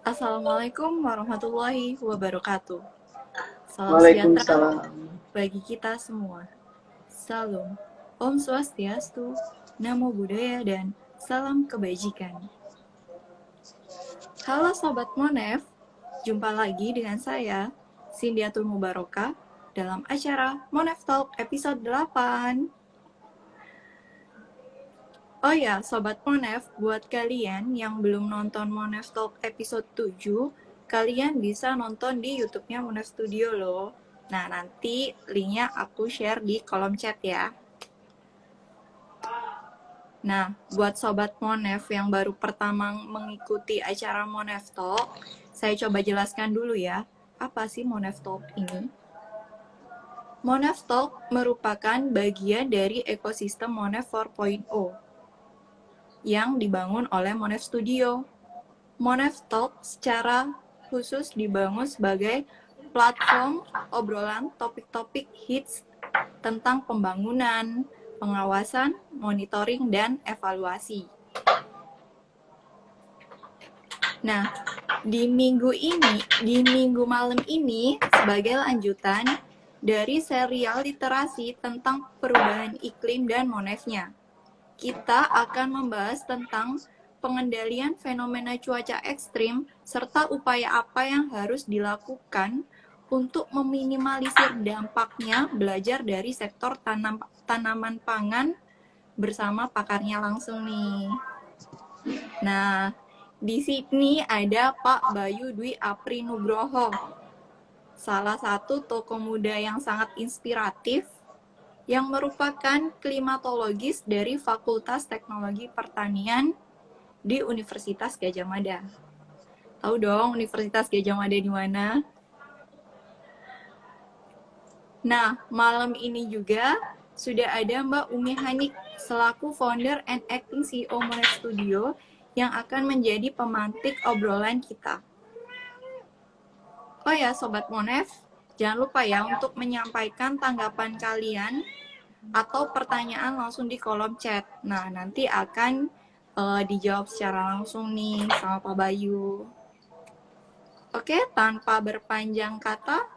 Assalamualaikum warahmatullahi wabarakatuh. Salam sejahtera Waalaikumsalam. bagi kita semua. Salam, Om Swastiastu, Namo Buddhaya, dan salam kebajikan. Halo Sobat Monef, jumpa lagi dengan saya, Sindiatul Mubarokah, dalam acara Monef Talk episode 8. Oh ya, Sobat Monef, buat kalian yang belum nonton Monef Talk episode 7, kalian bisa nonton di YouTube-nya Monef Studio loh. Nah, nanti linknya aku share di kolom chat ya. Nah, buat Sobat Monef yang baru pertama mengikuti acara Monef Talk, saya coba jelaskan dulu ya, apa sih Monef Talk ini? Monef Talk merupakan bagian dari ekosistem Monef 4.0 yang dibangun oleh Monef Studio. Monef Talk secara khusus dibangun sebagai platform obrolan topik-topik hits tentang pembangunan, pengawasan, monitoring, dan evaluasi. Nah, di minggu malam ini, sebagai lanjutan dari serial literasi tentang perubahan iklim dan monefnya, kita akan membahas tentang pengendalian fenomena cuaca ekstrim serta upaya apa yang harus dilakukan untuk meminimalisir dampaknya, belajar dari sektor tanaman pangan bersama pakarnya langsung nih. Nah, di sini ada Pak Bayu Dwi Apri Nugroho, salah satu tokoh muda yang sangat inspiratif yang merupakan klimatologis dari Fakultas Teknologi Pertanian di Universitas Gadjah Mada. Tahu dong Universitas Gadjah Mada di mana? Nah, malam ini juga sudah ada Mbak Umi Hanik selaku founder and acting CEO Monef Studio yang akan menjadi pemantik obrolan kita. Oh ya, Sobat Monef, jangan lupa ya untuk menyampaikan tanggapan kalian atau pertanyaan langsung di kolom chat. Nah, nanti akan dijawab secara langsung nih sama Pak Bayu. Oke, tanpa berpanjang kata,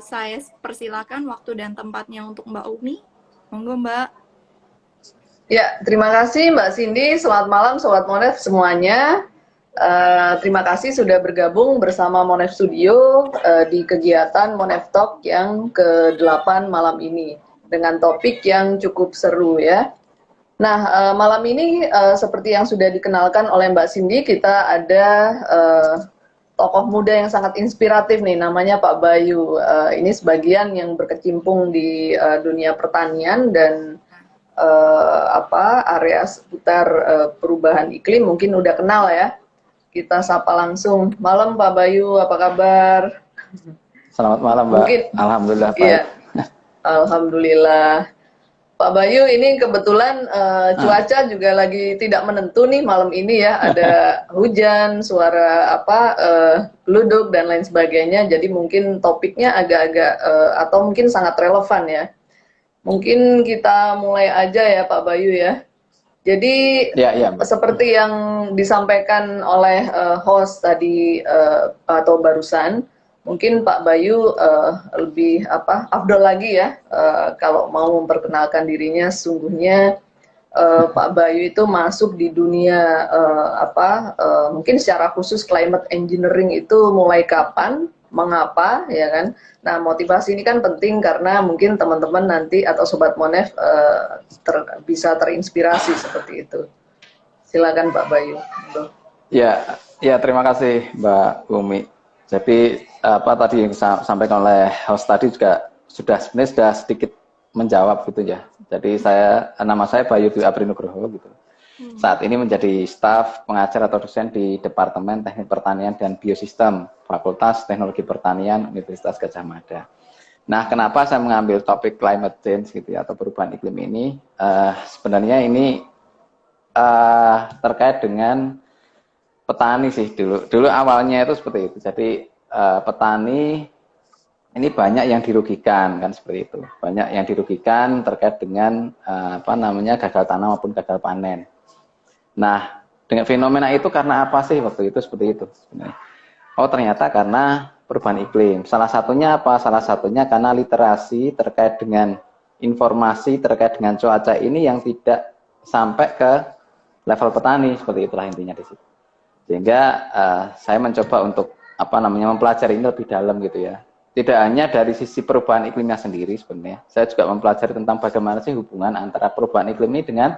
saya persilakan waktu dan tempatnya untuk Mbak Umi. Monggo Mbak. Ya, terima kasih Mbak Cindy. Selamat malam Sobat Monef semuanya. Terima kasih sudah bergabung bersama Monef Studio di kegiatan Monef Talk yang ke-8 malam ini dengan topik yang cukup seru ya. Nah, malam ini seperti yang sudah dikenalkan oleh Mbak Cindy, kita ada tokoh muda yang sangat inspiratif nih, namanya Pak Bayu. Ini sebagian yang berkecimpung di dunia pertanian dan area seputar perubahan iklim mungkin udah kenal ya. Kita sapa langsung. Malam Pak Bayu, apa kabar? Selamat malam Mbak. Mungkin, Alhamdulillah baik. iya, alhamdulillah. Pak Bayu, ini kebetulan cuaca juga lagi tidak menentu nih malam ini ya. Ada hujan, suara geluduk dan lain sebagainya. Jadi mungkin topiknya agak-agak atau mungkin sangat relevan ya. Mungkin kita mulai aja ya Pak Bayu ya. Jadi Ya, Mbak. seperti yang disampaikan oleh host tadi atau barusan, mungkin Pak Bayu lebih afdol lagi ya kalau mau memperkenalkan dirinya. Sesungguhnya Pak Bayu itu masuk di dunia mungkin secara khusus climate engineering itu mulai kapan, mengapa, ya kan? Nah, motivasi ini kan penting karena mungkin teman-teman nanti atau Sobat Monef bisa terinspirasi seperti itu. Silakan Pak Bayu. Ya, terima kasih Mbak Umi. Jadi tadi yang disampaikan oleh host tadi juga sebenarnya sudah sedikit menjawab gitu ya. Jadi nama saya Bayu Dwi Apri Nugroho gitu. Saat ini menjadi staf pengajar atau dosen di Departemen Teknik Pertanian dan Biosistem Fakultas Teknologi Pertanian Universitas Gadjah Mada. Nah, kenapa saya mengambil topik climate change gitu ya, atau perubahan iklim ini? Sebenarnya ini terkait dengan petani sih dulu. Dulu awalnya itu seperti itu. Jadi petani ini banyak yang dirugikan kan seperti itu. Banyak yang dirugikan terkait dengan gagal tanam maupun gagal panen. Nah, dengan fenomena itu karena apa sih waktu itu seperti itu sebenarnya. Oh ternyata karena perubahan iklim. Salah satunya apa? Salah satunya karena literasi terkait dengan informasi terkait dengan cuaca ini yang tidak sampai ke level petani, seperti itulah intinya di situ. Sehingga saya mencoba untuk mempelajari ini lebih dalam gitu ya. Tidak hanya dari sisi perubahan iklimnya sendiri sebenarnya, saya juga mempelajari tentang bagaimana sih hubungan antara perubahan iklim ini dengan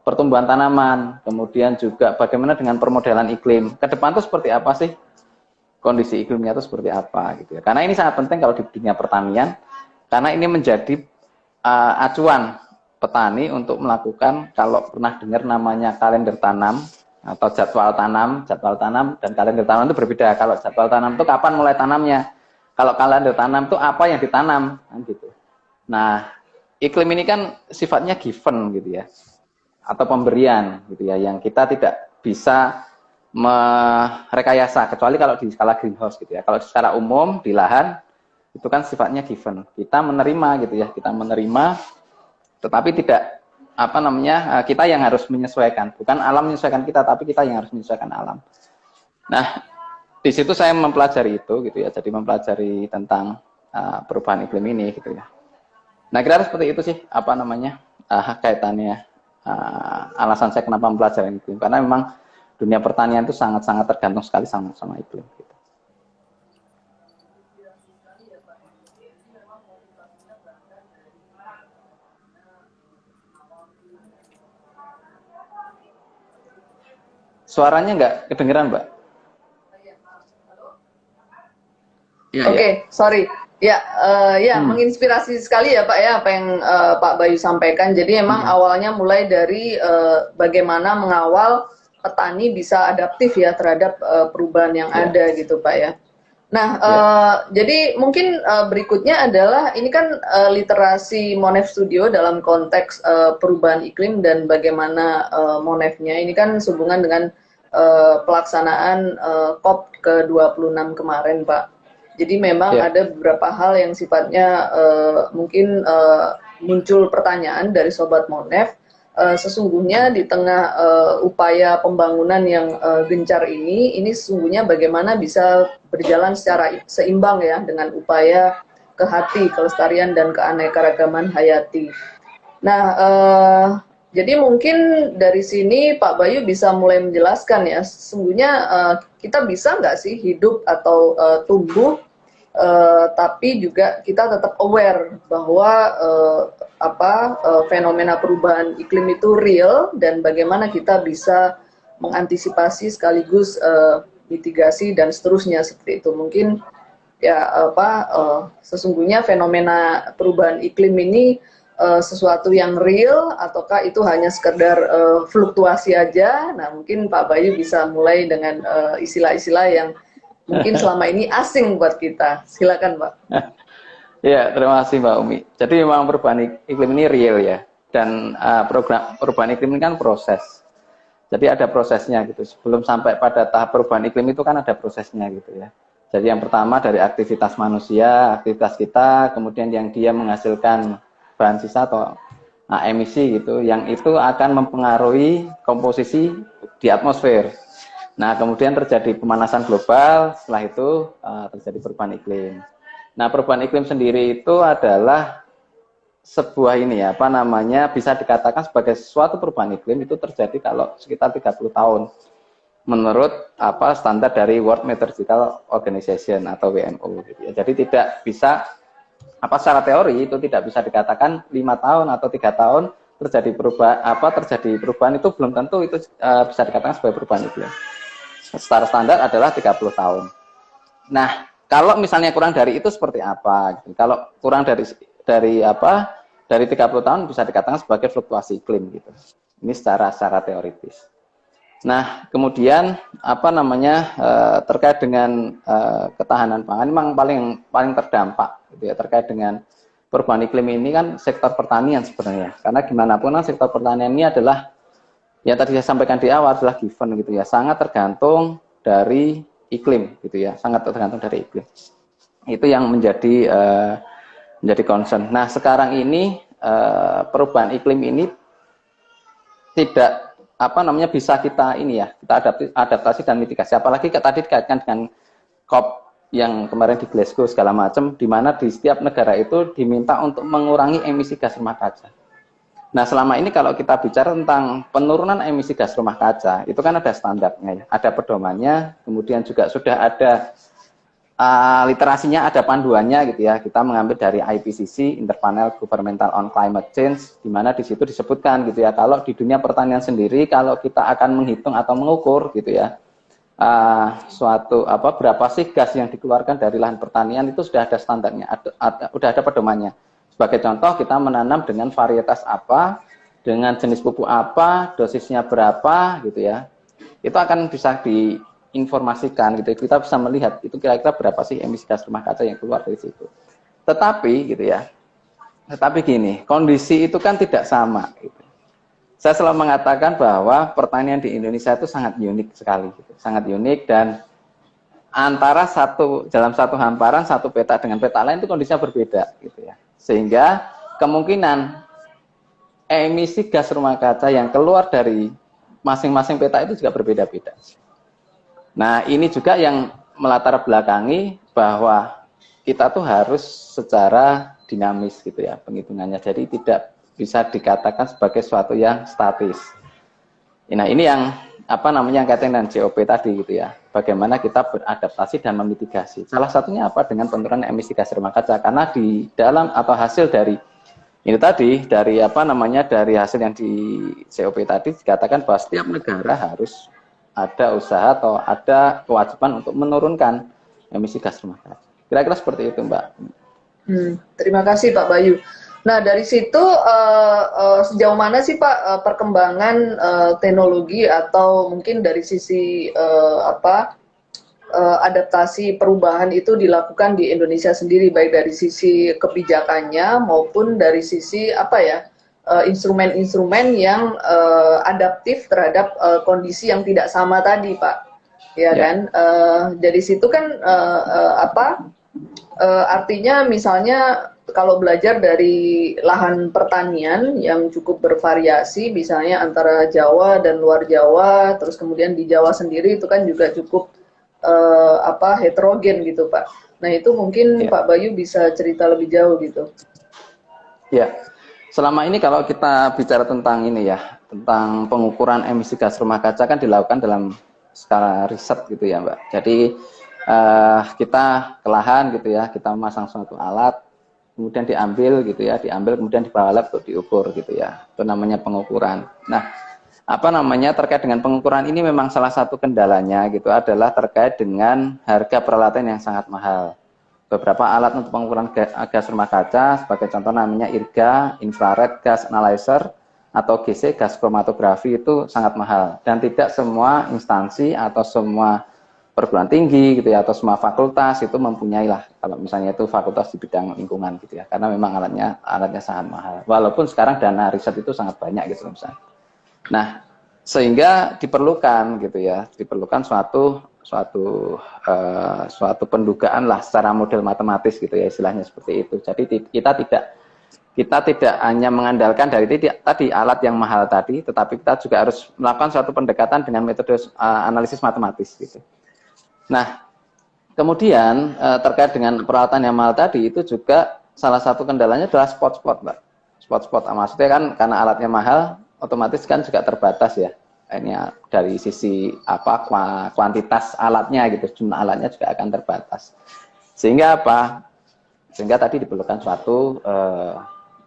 pertumbuhan tanaman, kemudian juga bagaimana dengan permodelan iklim. Ke depan itu seperti apa sih kondisi iklimnya itu seperti apa gitu ya. Karena ini sangat penting kalau di dunia pertanian, karena ini menjadi acuan petani untuk melakukan, kalau pernah dengar namanya kalender tanam atau jadwal tanam dan kalender tanam itu berbeda. Kalau jadwal tanam itu kapan mulai tanamnya, kalau kalender tanam itu apa yang ditanam kan gitu. Nah, iklim ini kan sifatnya given gitu ya, atau pemberian gitu ya, yang kita tidak bisa merekayasa kecuali kalau di skala greenhouse gitu ya. Kalau secara umum di lahan itu kan sifatnya given, kita menerima gitu ya, kita menerima, tetapi tidak kita yang harus menyesuaikan, bukan alam menyesuaikan kita, tapi kita yang harus menyesuaikan alam. Nah, di situ saya mempelajari itu gitu ya, jadi mempelajari tentang perubahan iklim ini gitu ya. Nah, kira-kira seperti itu sih kaitannya alasan saya kenapa mempelajari iklim, karena memang dunia pertanian itu sangat-sangat tergantung sekali sama iklim gitu. Suaranya nggak kedengeran, Mbak? Ya, Oke, sorry. Ya, menginspirasi sekali ya Pak ya apa yang Pak Bayu sampaikan. Jadi emang awalnya mulai dari bagaimana mengawal petani bisa adaptif ya terhadap perubahan yang ada gitu Pak ya. Nah, jadi mungkin berikutnya adalah ini kan literasi Monef Studio dalam konteks perubahan iklim dan bagaimana Monefnya ini kan sehubungan dengan pelaksanaan COP ke-26 kemarin Pak. Jadi memang ada beberapa hal yang sifatnya mungkin muncul pertanyaan dari Sobat Monef. Sesungguhnya di tengah upaya pembangunan yang gencar ini sesungguhnya bagaimana bisa berjalan secara seimbang ya dengan upaya kehati, kelestarian dan keanekaragaman hayati. Nah, jadi mungkin dari sini Pak Bayu bisa mulai menjelaskan ya, sesungguhnya kita bisa nggak sih hidup atau tumbuh tapi juga kita tetap aware bahwa fenomena perubahan iklim itu real dan bagaimana kita bisa mengantisipasi sekaligus mitigasi dan seterusnya seperti itu. Mungkin ya sesungguhnya fenomena perubahan iklim ini sesuatu yang real ataukah itu hanya sekedar fluktuasi aja. Nah, mungkin Pak Bayu bisa mulai dengan istilah-istilah yang mungkin selama ini asing buat kita. Silakan, Pak. Ya, terima kasih Mbak Umi. Jadi memang perubahan iklim ini real ya. Dan program perubahan iklim ini kan proses. Jadi ada prosesnya gitu. Sebelum sampai pada tahap perubahan iklim itu kan ada prosesnya gitu ya. Jadi yang pertama dari aktivitas manusia, aktivitas kita, kemudian yang dia menghasilkan bahan sisa atau emisi gitu, yang itu akan mempengaruhi komposisi di atmosfer. Nah, kemudian terjadi pemanasan global, setelah itu terjadi perubahan iklim. Nah, perubahan iklim sendiri itu adalah sebuah bisa dikatakan sebagai suatu perubahan iklim itu terjadi kalau sekitar 30 tahun. Menurut standar dari World Meteorological Organization atau WMO gitu ya. Jadi tidak bisa secara teori itu tidak bisa dikatakan 5 tahun atau 3 tahun terjadi perubahan itu belum tentu itu bisa dikatakan sebagai perubahan iklim. Secara standar adalah 30 tahun. Nah, kalau misalnya kurang dari itu seperti apa? Gitu. Kalau kurang dari 30 tahun bisa dikatakan sebagai fluktuasi iklim gitu. Ini secara teoritis. Nah, kemudian terkait dengan ketahanan pangan memang paling terdampak gitu ya, terkait dengan perubahan iklim ini kan sektor pertanian sebenarnya. Karena gimana pun sektor pertanian ini adalah yang tadi saya sampaikan di awal adalah given gitu ya, sangat tergantung dari iklim gitu ya, sangat tergantung dari iklim. Itu yang menjadi concern. Nah, sekarang ini perubahan iklim ini tidak bisa kita ini ya, kita adaptasi dan mitigasi. Apalagi tadi dikaitkan dengan COP yang kemarin di Glasgow segala macam, di mana di setiap negara itu diminta untuk mengurangi emisi gas rumah kaca. Nah, selama ini kalau kita bicara tentang penurunan emisi gas rumah kaca, itu kan ada standarnya ya, ada pedomannya, kemudian juga sudah ada literasinya, ada panduannya gitu ya. Kita mengambil dari IPCC, Interpanel Governmental on Climate Change, di mana di situ disebutkan gitu ya, kalau di dunia pertanian sendiri, kalau kita akan menghitung atau mengukur gitu ya, berapa sih gas yang dikeluarkan dari lahan pertanian, itu sudah ada standarnya, sudah ada pedomannya. Sebagai contoh, kita menanam dengan varietas apa, dengan jenis pupuk apa, dosisnya berapa gitu ya, itu akan bisa diinformasikan gitu. Kita bisa melihat itu kira-kira berapa sih emisi gas rumah kaca yang keluar dari situ. Tetapi gitu ya, gini, kondisi itu kan tidak sama gitu. Saya selalu mengatakan bahwa pertanian di Indonesia itu sangat unik sekali gitu. Sangat unik, dan antara dalam satu hamparan, satu peta dengan peta lain itu kondisinya berbeda gitu ya. Sehingga kemungkinan emisi gas rumah kaca yang keluar dari masing-masing peta itu juga berbeda-beda. Nah, ini juga yang melatar belakangi bahwa kita tuh harus secara dinamis gitu ya penghitungannya. Jadi tidak bisa dikatakan sebagai suatu yang statis. Nah, ini yang yang kaitan dengan COP tadi gitu ya. Bagaimana kita beradaptasi dan memitigasi. Salah satunya apa? Dengan penurunan emisi gas rumah kaca. Karena di dalam atau hasil dari ini tadi, dari dari hasil yang di COP tadi dikatakan bahwa setiap negara harus ada usaha atau ada kewajiban untuk menurunkan emisi gas rumah kaca. Kira-kira seperti itu, Mbak. Terima kasih Pak Bayu. Nah, dari situ sejauh mana sih Pak perkembangan teknologi atau mungkin dari sisi adaptasi perubahan itu dilakukan di Indonesia sendiri, baik dari sisi kebijakannya maupun dari sisi instrumen-instrumen yang adaptif terhadap kondisi yang tidak sama tadi, Pak. Ya kan? Dari situ kan artinya misalnya kalau belajar dari lahan pertanian yang cukup bervariasi, misalnya antara Jawa dan luar Jawa, terus kemudian di Jawa sendiri itu kan juga cukup heterogen gitu, Pak. Nah, itu mungkin Pak Bayu bisa cerita lebih jauh gitu. Ya, selama ini kalau kita bicara tentang ini ya, tentang pengukuran emisi gas rumah kaca kan dilakukan dalam skala riset gitu ya, Mbak. Jadi kita ke lahan gitu ya, kita memasang suatu alat, kemudian diambil gitu ya, kemudian dibawa lab untuk diukur gitu ya. Itu namanya pengukuran. Nah, terkait dengan pengukuran ini memang salah satu kendalanya gitu adalah terkait dengan harga peralatan yang sangat mahal. Beberapa alat untuk pengukuran gas rumah kaca, sebagai contoh namanya IRGA, Infrared Gas Analyzer, atau GC, gas kromatografi, itu sangat mahal. Dan tidak semua instansi atau semua perguruan tinggi gitu ya, atau semua fakultas itu mempunyai lah, kalau misalnya itu fakultas di bidang lingkungan gitu ya, karena memang alatnya sangat mahal. Walaupun sekarang dana riset itu sangat banyak gitu misalnya. Nah, sehingga diperlukan gitu ya, suatu pendugaan lah secara model matematis gitu ya, istilahnya seperti itu. Jadi kita tidak hanya mengandalkan dari tadi alat yang mahal tadi, tetapi kita juga harus melakukan suatu pendekatan dengan metode analisis matematis gitu. Nah, kemudian terkait dengan peralatan yang mahal tadi, itu juga salah satu kendalanya adalah spot-spot, Mbak. Spot-spot, maksudnya kan karena alatnya mahal, otomatis kan juga terbatas ya. Ini dari sisi kuantitas alatnya gitu, jumlah alatnya juga akan terbatas. Sehingga Sehingga tadi diperlukan suatu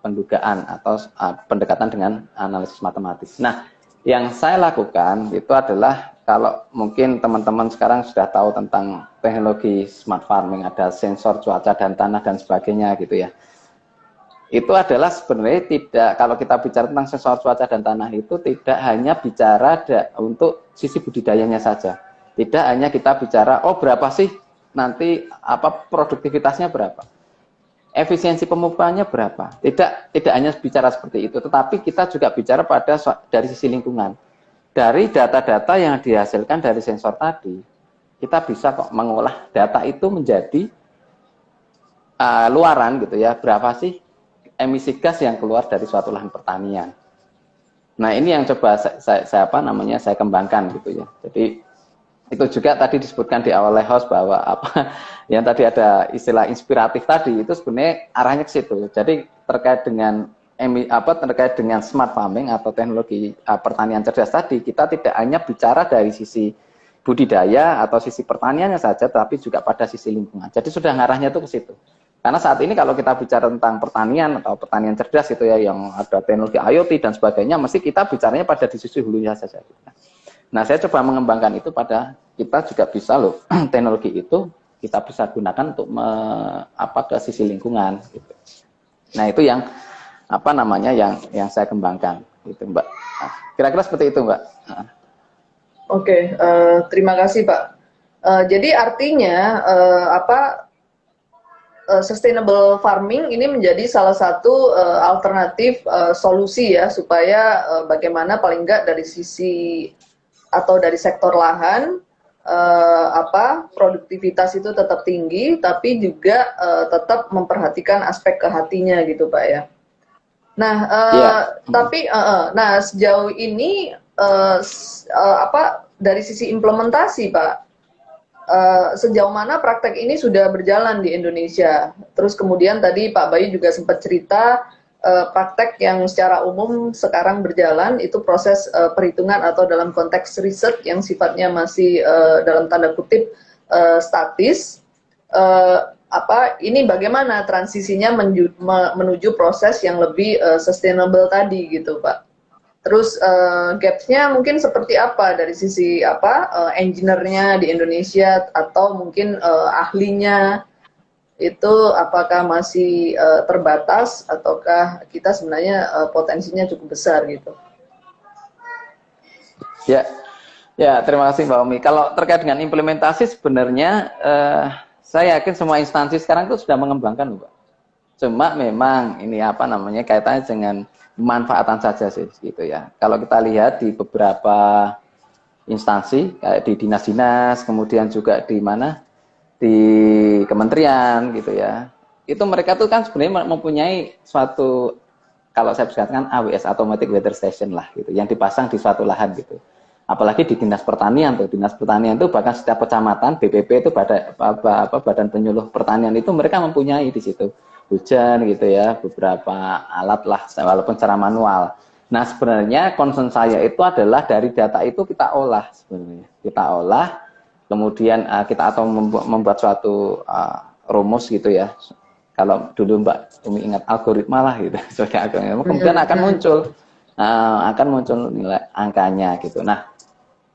pendugaan atau pendekatan dengan analisis matematis. Nah, yang saya lakukan itu adalah, kalau mungkin teman-teman sekarang sudah tahu tentang teknologi smart farming, ada sensor cuaca dan tanah dan sebagainya gitu ya. Itu adalah sebenarnya kalau kita bicara tentang sensor cuaca dan tanah itu tidak hanya bicara untuk sisi budidayanya saja. Tidak hanya kita bicara, berapa sih nanti produktivitasnya berapa, efisiensi pemupukannya berapa. Tidak hanya bicara seperti itu, tetapi kita juga bicara dari sisi lingkungan. Dari data-data yang dihasilkan dari sensor tadi, kita bisa kok mengolah data itu menjadi luaran gitu ya, berapa sih emisi gas yang keluar dari suatu lahan pertanian. Nah, ini yang coba saya apa namanya saya kembangkan gitu ya. Jadi itu juga tadi disebutkan di awal host bahwa apa yang tadi ada istilah inspiratif tadi itu sebenarnya arahnya ke situ. Jadi terkait dengan terkait dengan smart farming atau teknologi pertanian cerdas tadi, kita tidak hanya bicara dari sisi budidaya atau sisi pertaniannya saja, tapi juga pada sisi lingkungan. Jadi sudah ngarahnya itu ke situ. Karena saat ini kalau kita bicara tentang pertanian atau pertanian cerdas itu ya, yang ada teknologi IoT dan sebagainya, mesti kita bicaranya pada di sisi hulunya saja. Nah, saya coba mengembangkan itu pada kita juga bisa loh teknologi itu kita bisa gunakan untuk ke sisi lingkungan. Gitu. Nah, itu yang apa namanya yang saya kembangkan, gitu Mbak. Nah, kira-kira seperti itu Mbak. Oke, terima kasih Pak. Jadi artinya sustainable farming ini menjadi salah satu alternatif solusi ya supaya bagaimana paling enggak dari sisi atau dari sektor lahan produktivitas itu tetap tinggi tapi juga tetap memperhatikan aspek kehatinya gitu Pak ya. Nah, tapi sejauh ini dari sisi implementasi Pak, sejauh mana praktek ini sudah berjalan di Indonesia? Terus kemudian tadi Pak Bayu juga sempat cerita praktek yang secara umum sekarang berjalan itu proses perhitungan atau dalam konteks riset yang sifatnya masih dalam tanda kutip statis. Ini bagaimana transisinya menuju proses yang lebih sustainable tadi gitu Pak? Terus gaps-nya mungkin seperti apa dari sisi engineer-nya di Indonesia atau mungkin ahlinya itu apakah masih terbatas ataukah kita sebenarnya potensinya cukup besar gitu? Ya, terima kasih Mbak Umi. Kalau terkait dengan implementasi sebenarnya saya yakin semua instansi sekarang itu sudah mengembangkan, Mbak. Cuma memang ini kaitannya dengan pemanfaatan saja sih gitu ya. Kalau kita lihat di beberapa instansi kayak di dinas-dinas, kemudian juga di kementerian gitu ya. Itu mereka tuh kan sebenarnya mempunyai suatu, kalau saya katakan AWS, Automatic Weather Station lah gitu, yang dipasang di suatu lahan gitu. Apalagi di dinas pertanian itu bahkan setiap kecamatan BPP itu Badan Penyuluh Pertanian itu mereka mempunyai di situ hujan gitu ya, beberapa alat lah walaupun secara manual. Nah, sebenarnya concern saya itu adalah dari data itu kita olah sebenarnya. Kita olah, kemudian kita atau membuat suatu rumus gitu ya. Kalau dulu Mbak Umi ingat algoritma lah gitu. Kemudian akan muncul nilai angkanya gitu. Nah,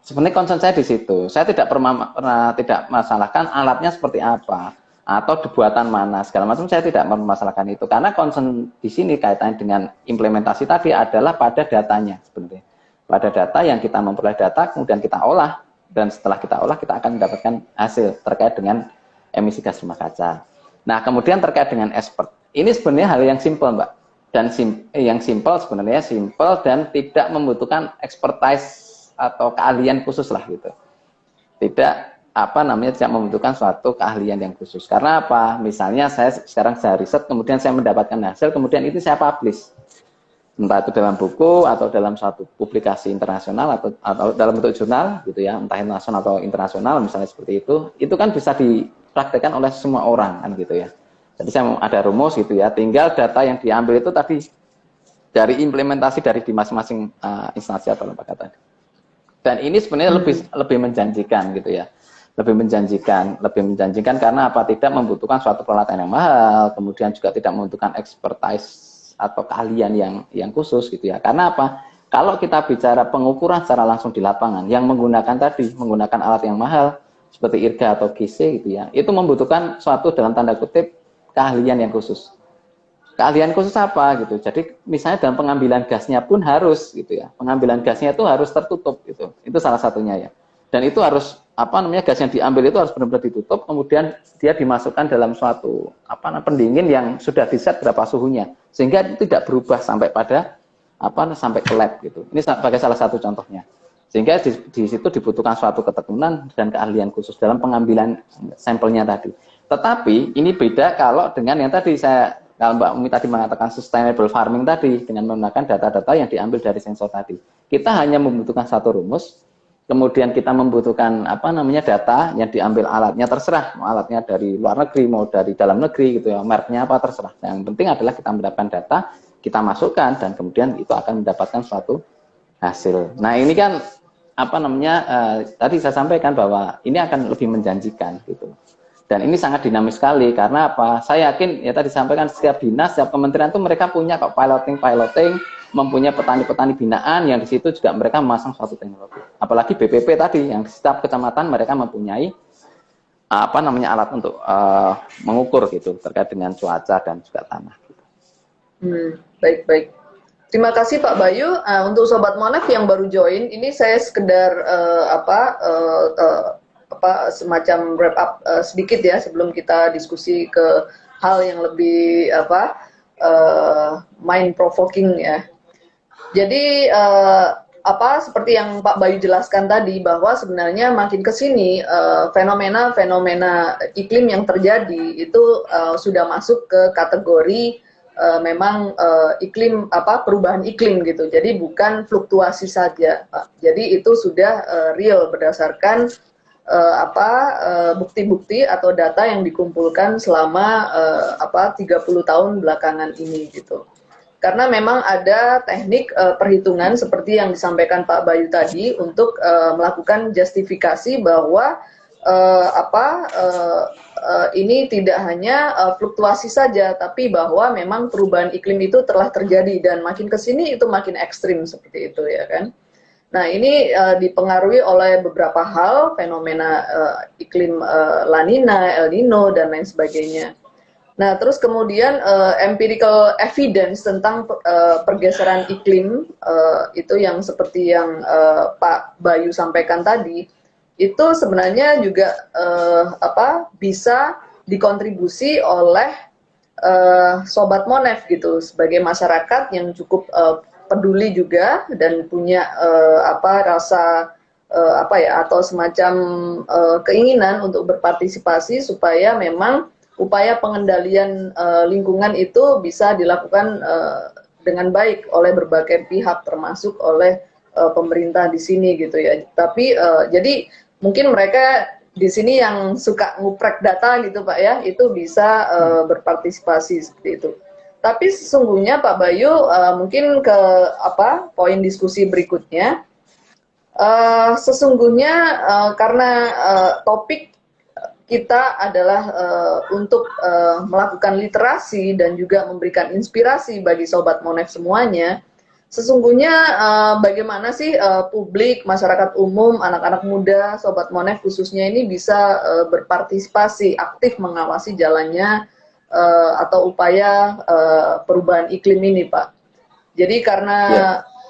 sebenarnya concern saya di situ. Saya tidak pernah tidak masalahkan alatnya seperti apa atau dibuatan mana segala macam, saya tidak mempermasalahkan itu karena concern di sini kaitannya dengan implementasi tadi adalah pada datanya sebenarnya. Pada data yang kita memperoleh data kemudian kita olah dan setelah kita olah kita akan mendapatkan hasil terkait dengan emisi gas rumah kaca. Nah, kemudian terkait dengan expert. Ini sebenarnya hal yang simpel, Mbak. Dan yang simpel sebenarnya simpel dan tidak membutuhkan expertise atau keahlian khusus lah gitu. Tidak tidak membutuhkan suatu keahlian yang khusus. Karena apa? Misalnya saya riset, kemudian saya mendapatkan hasil, kemudian itu saya publish. Entah itu dalam buku atau dalam suatu publikasi internasional atau dalam bentuk jurnal gitu ya, entah nasional atau internasional misalnya seperti itu kan bisa dipraktekkan oleh semua orang kan gitu ya. Jadi saya ada rumus gitu ya, tinggal data yang diambil itu tadi dari implementasi dari di masing-masing instansi atau lembaga tadi. Dan ini sebenarnya lebih menjanjikan gitu ya. Lebih menjanjikan karena apa? Tidak membutuhkan suatu peralatan yang mahal, kemudian juga tidak membutuhkan expertise atau keahlian yang khusus gitu ya. Karena apa? Kalau kita bicara pengukuran secara langsung di lapangan yang menggunakan alat yang mahal seperti IRGA atau GC gitu ya, itu membutuhkan suatu dalam tanda kutip keahlian yang khusus. Keahlian khusus apa gitu? Jadi misalnya dalam pengambilan gasnya pun harus gitu ya. Pengambilan gasnya itu harus tertutup gitu. Itu salah satunya ya. Dan itu harus gas yang diambil itu harus benar-benar ditutup, kemudian dia dimasukkan dalam suatu pendingin yang sudah diset berapa suhunya, sehingga tidak berubah sampai pada sampai ke lab gitu. Ini sebagai salah satu contohnya. Sehingga di situ dibutuhkan suatu ketekunan dan keahlian khusus dalam pengambilan sampelnya tadi. Tetapi ini beda kalau dengan yang tadi saya Kalau Mbak Umi tadi mengatakan sustainable farming tadi dengan menggunakan data-data yang diambil dari sensor tadi, kita hanya membutuhkan satu rumus, kemudian kita membutuhkan data yang diambil alatnya, terserah mau alatnya dari luar negeri mau dari dalam negeri gitu ya, mereknya apa terserah. Yang penting adalah kita mendapatkan data, kita masukkan dan kemudian itu akan mendapatkan suatu hasil. Nah ini kan tadi saya sampaikan bahwa ini akan lebih menjanjikan gitu. Dan ini sangat dinamis sekali karena apa? Saya yakin ya tadi sampaikan setiap dinas, setiap kementerian itu mereka punya kok piloting, mempunyai petani-petani binaan yang di situ juga mereka memasang suatu teknologi. Apalagi BPP tadi yang di setiap kecamatan mereka mempunyai alat untuk mengukur gitu terkait dengan cuaca dan juga tanah. Gitu. Baik. Terima kasih Pak Bayu. Untuk Sobat Monef yang baru join, ini saya sekedar semacam wrap up sedikit ya sebelum kita diskusi ke hal yang lebih mind provoking ya. Jadi seperti yang Pak Bayu jelaskan tadi bahwa sebenarnya makin ke sini fenomena iklim yang terjadi itu sudah masuk ke kategori memang iklim perubahan iklim gitu. Jadi bukan fluktuasi saja, Pak. Jadi itu sudah real berdasarkan bukti-bukti atau data yang dikumpulkan selama 30 tahun belakangan ini gitu. Karena memang ada teknik perhitungan seperti yang disampaikan Pak Bayu tadi untuk melakukan justifikasi bahwa ini tidak hanya fluktuasi saja, tapi bahwa memang perubahan iklim itu telah terjadi dan makin ke sini itu makin ekstrim seperti itu ya kan. Nah ini dipengaruhi oleh beberapa hal, fenomena iklim La Nina, El Nino, dan lain sebagainya. Nah terus kemudian empirical evidence tentang pergeseran iklim, itu yang seperti yang Pak Bayu sampaikan tadi, itu sebenarnya juga bisa dikontribusi oleh Sobat Monef gitu, sebagai masyarakat yang cukup peduli juga dan punya rasa atau semacam keinginan untuk berpartisipasi supaya memang upaya pengendalian lingkungan itu bisa dilakukan dengan baik oleh berbagai pihak termasuk oleh pemerintah di sini gitu ya. Tapi jadi mungkin mereka di sini yang suka nguprek data gitu Pak ya, itu bisa berpartisipasi seperti itu. Tapi sesungguhnya Pak Bayu mungkin ke poin diskusi berikutnya. Sesungguhnya karena topik kita adalah untuk melakukan literasi dan juga memberikan inspirasi bagi Sobat Monef semuanya. Sesungguhnya bagaimana sih publik, masyarakat umum, anak-anak muda, Sobat Monef khususnya ini bisa berpartisipasi aktif mengawasi jalannya atau upaya perubahan iklim ini, Pak. Jadi karena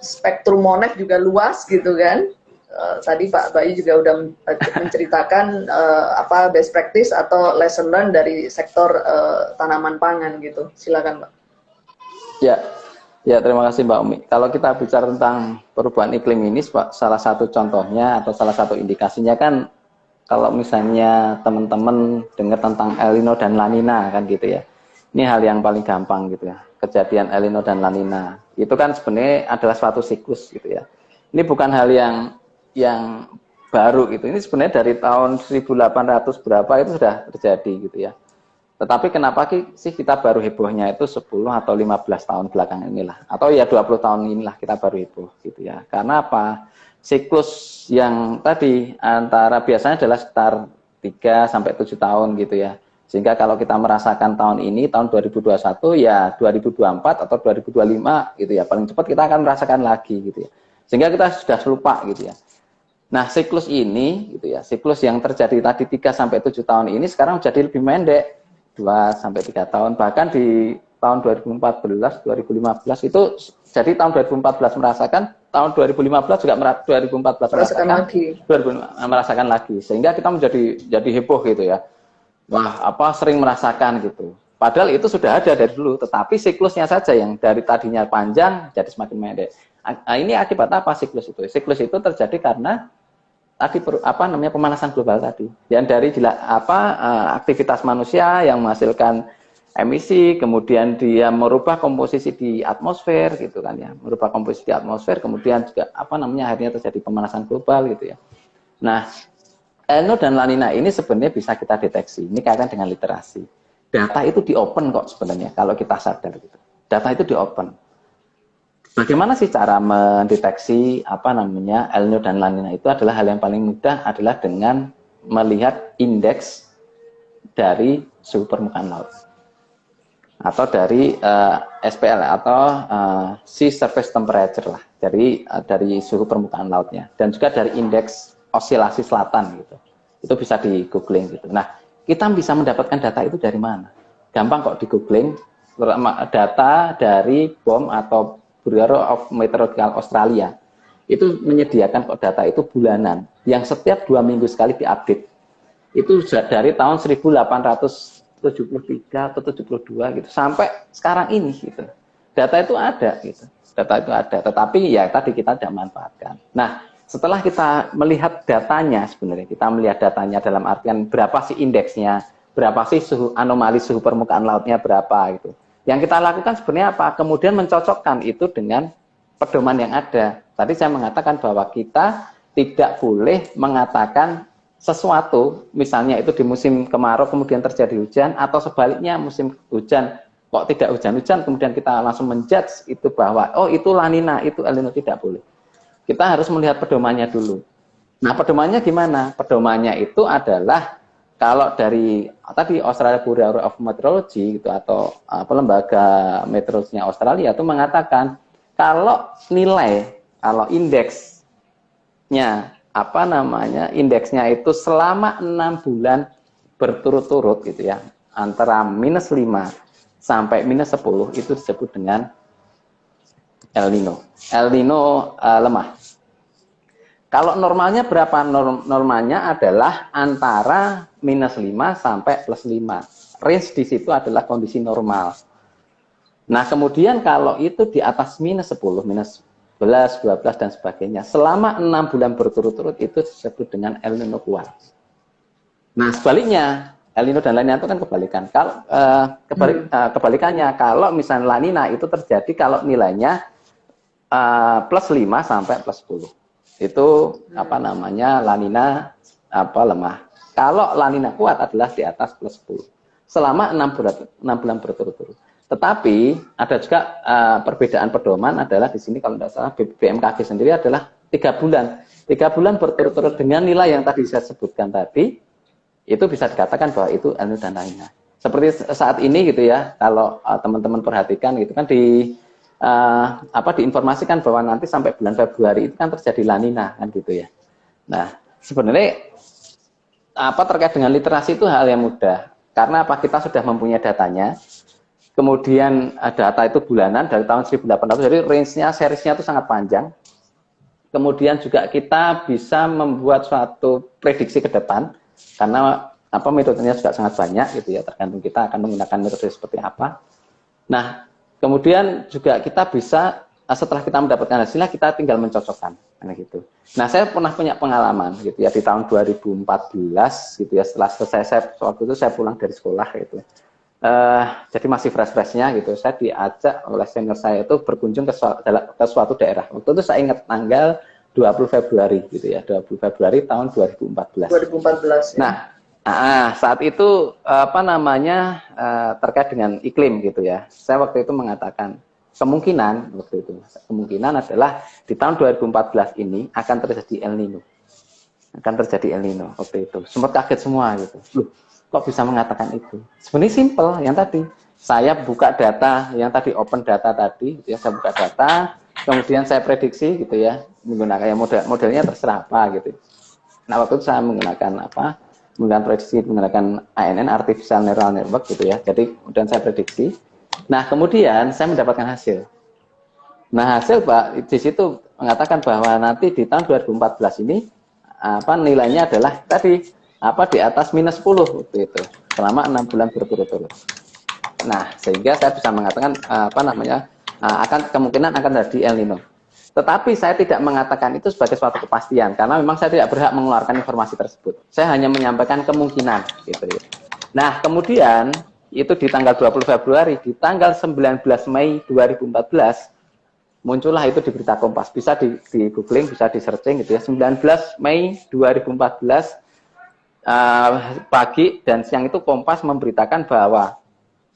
spektrum Monef juga luas gitu kan. Tadi Pak Bayu juga udah menceritakan best practice atau lesson learned dari sektor tanaman pangan gitu. Silakan, Pak. Ya, terima kasih Mbak Umi. Kalau kita bicara tentang perubahan iklim ini, salah satu contohnya atau salah satu indikasinya kan kalau misalnya teman-teman dengar tentang El Nino dan La Nina kan gitu ya. Ini hal yang paling gampang gitu ya. Kejadian El Nino dan La Nina. Itu kan sebenarnya adalah suatu siklus gitu ya. Ini bukan hal yang baru gitu. Ini sebenarnya dari tahun 1800 berapa itu sudah terjadi gitu ya. Tetapi kenapa sih kita baru hebohnya itu 10 atau 15 tahun belakangan inilah. Atau ya 20 tahun inilah kita baru heboh gitu ya. Karena apa? Siklus yang tadi biasanya adalah sekitar 3 sampai 7 tahun gitu ya. Sehingga kalau kita merasakan tahun ini, tahun 2021 ya 2024 atau 2025 gitu ya. Paling cepat kita akan merasakan lagi gitu ya. Sehingga kita sudah lupa gitu ya. Nah, siklus ini gitu ya, siklus yang terjadi tadi 3 sampai 7 tahun ini sekarang jadi lebih pendek, 2 sampai 3 tahun. Bahkan di tahun 2014, 2015 itu jadi tahun 2014 merasakan, tahun 2015 juga 2014 merasakan lagi. Sehingga kita jadi heboh gitu ya. Wah, sering merasakan gitu. Padahal itu sudah ada dari dulu, tetapi siklusnya saja yang dari tadinya panjang jadi semakin pendek. Nah, ini akibat apa siklus itu? Siklus itu terjadi karena tadi pemanasan global tadi. Yang dari aktivitas manusia yang menghasilkan emisi, kemudian dia merubah komposisi di atmosfer gitu kan ya, merubah komposisi di atmosfer, kemudian juga apa namanya akhirnya terjadi pemanasan global gitu ya. Nah, El Nino dan La Nina ini sebenarnya bisa kita deteksi. Ini kaitan dengan literasi. Data itu di open kok sebenarnya kalau kita sadar gitu. Data itu di open. Bagaimana sih cara mendeteksi apa namanya El Nino dan La Nina itu adalah hal yang paling mudah adalah dengan melihat indeks dari suhu permukaan laut atau dari SPL atau sea surface temperature lah dari suhu permukaan lautnya dan juga dari indeks osilasi selatan gitu. Itu bisa di googling gitu. Nah, kita bisa mendapatkan data itu dari mana? Gampang kok di googling data dari BOM atau Bureau of Meteorological Australia itu menyediakan kok data itu bulanan yang setiap 2 minggu sekali diupdate. Itu dari tahun 1873 atau 72 gitu sampai sekarang ini gitu. Data itu ada gitu. Data itu ada, tetapi ya tadi kita tidak manfaatkan. Nah, setelah kita melihat datanya sebenarnya kita melihat datanya dalam artian berapa sih indeksnya, berapa sih anomali suhu permukaan lautnya berapa gitu. Yang kita lakukan sebenarnya apa? Kemudian mencocokkan itu dengan pedoman yang ada. Tadi saya mengatakan bahwa kita tidak boleh mengatakan sesuatu, misalnya itu di musim kemarau kemudian terjadi hujan, atau sebaliknya musim hujan kok tidak hujan-hujan, kemudian kita langsung menjudge itu bahwa, oh itu La Nina, itu El Nino, tidak boleh. Kita harus melihat pedomannya dulu. Nah, pedomannya gimana? Pedomannya itu adalah kalau dari tadi Australia Bureau of Meteorology gitu atau lembaga meteorologinya Australia itu mengatakan kalau indeksnya indeksnya itu selama 6 bulan berturut-turut gitu ya, antara -5 sampai -10 itu disebut dengan El Nino. El Nino lemah. Kalau normalnya berapa? Normalnya adalah antara -5 sampai +5. Range di situ adalah kondisi normal. Nah, kemudian kalau itu di atas -10, -11, 12 dan sebagainya, selama 6 bulan berturut-turut itu disebut dengan El Nino kuat. Nah, sebaliknya El Nino dan La Nina itu kan kebalikan. Kalau kebalikannya, kalau misalnya La Nina itu terjadi kalau nilainya +5 sampai +10. Itu La Nina lemah. Kalau La Nina kuat adalah di atas +10 selama 6 bulan berturut-turut. Tetapi ada juga perbedaan pedoman adalah di sini kalau tidak salah BMKG sendiri adalah 3 bulan. 3 bulan berturut-turut dengan nilai yang tadi saya sebutkan tadi, itu bisa dikatakan bahwa itu El Nino dan La Nina. Seperti saat ini gitu ya, kalau teman-teman perhatikan gitu kan diinformasikan bahwa nanti sampai bulan Februari itu kan terjadi La Nina kan gitu ya. Nah, sebenarnya terkait dengan literasi itu hal yang mudah. Karena kita sudah mempunyai datanya. Kemudian data itu bulanan dari tahun 1800, jadi range-nya, seriesnya itu sangat panjang. Kemudian juga kita bisa membuat suatu prediksi ke depan karena metodenya juga sangat banyak gitu ya, tergantung kita akan menggunakan metode seperti apa. Nah, kemudian juga kita bisa setelah kita mendapatkan hasilnya kita tinggal mencocokkan gitu. Nah, saya pernah punya pengalaman gitu ya di tahun 2014 gitu ya, setelah selesai waktu itu saya pulang dari sekolah gitu. Jadi masih fresh-freshnya gitu, saya diajak oleh senior saya itu berkunjung ke suatu daerah. Waktu itu saya ingat tanggal 20 Februari gitu ya, 20 Februari tahun 2014. 2014 ya. Nah, saat itu terkait dengan iklim gitu ya. Saya waktu itu mengatakan kemungkinan adalah di tahun 2014 ini akan terjadi El Nino. Akan terjadi El Nino waktu itu. Sempat kaget semua gitu. Loh, kok bisa mengatakan itu? Sebenarnya simple yang tadi. Saya buka data yang tadi open data tadi, gitu ya. Saya buka data, kemudian saya prediksi gitu ya, menggunakan modelnya terserah apa gitu. Nah, waktu itu saya menggunakan prediksi menggunakan ANN, Artificial Neural Network gitu ya. Jadi kemudian saya prediksi. Nah, kemudian saya mendapatkan hasil. Nah, hasil Pak di situ mengatakan bahwa nanti di tahun 2014 ini nilainya adalah tadi di atas -10 waktu itu selama 6 bulan berturut-turut. Nah, sehingga saya bisa mengatakan kemungkinan akan terjadi El Nino. Tetapi saya tidak mengatakan itu sebagai suatu kepastian karena memang saya tidak berhak mengeluarkan informasi tersebut. Saya hanya menyampaikan kemungkinan gitu ya. Nah, kemudian itu di tanggal 20 Februari, di tanggal 19 Mei 2014 muncullah itu di berita Kompas. Bisa di googling, bisa di searching gitu ya. 19 Mei 2014 pagi dan siang itu Kompas memberitakan bahwa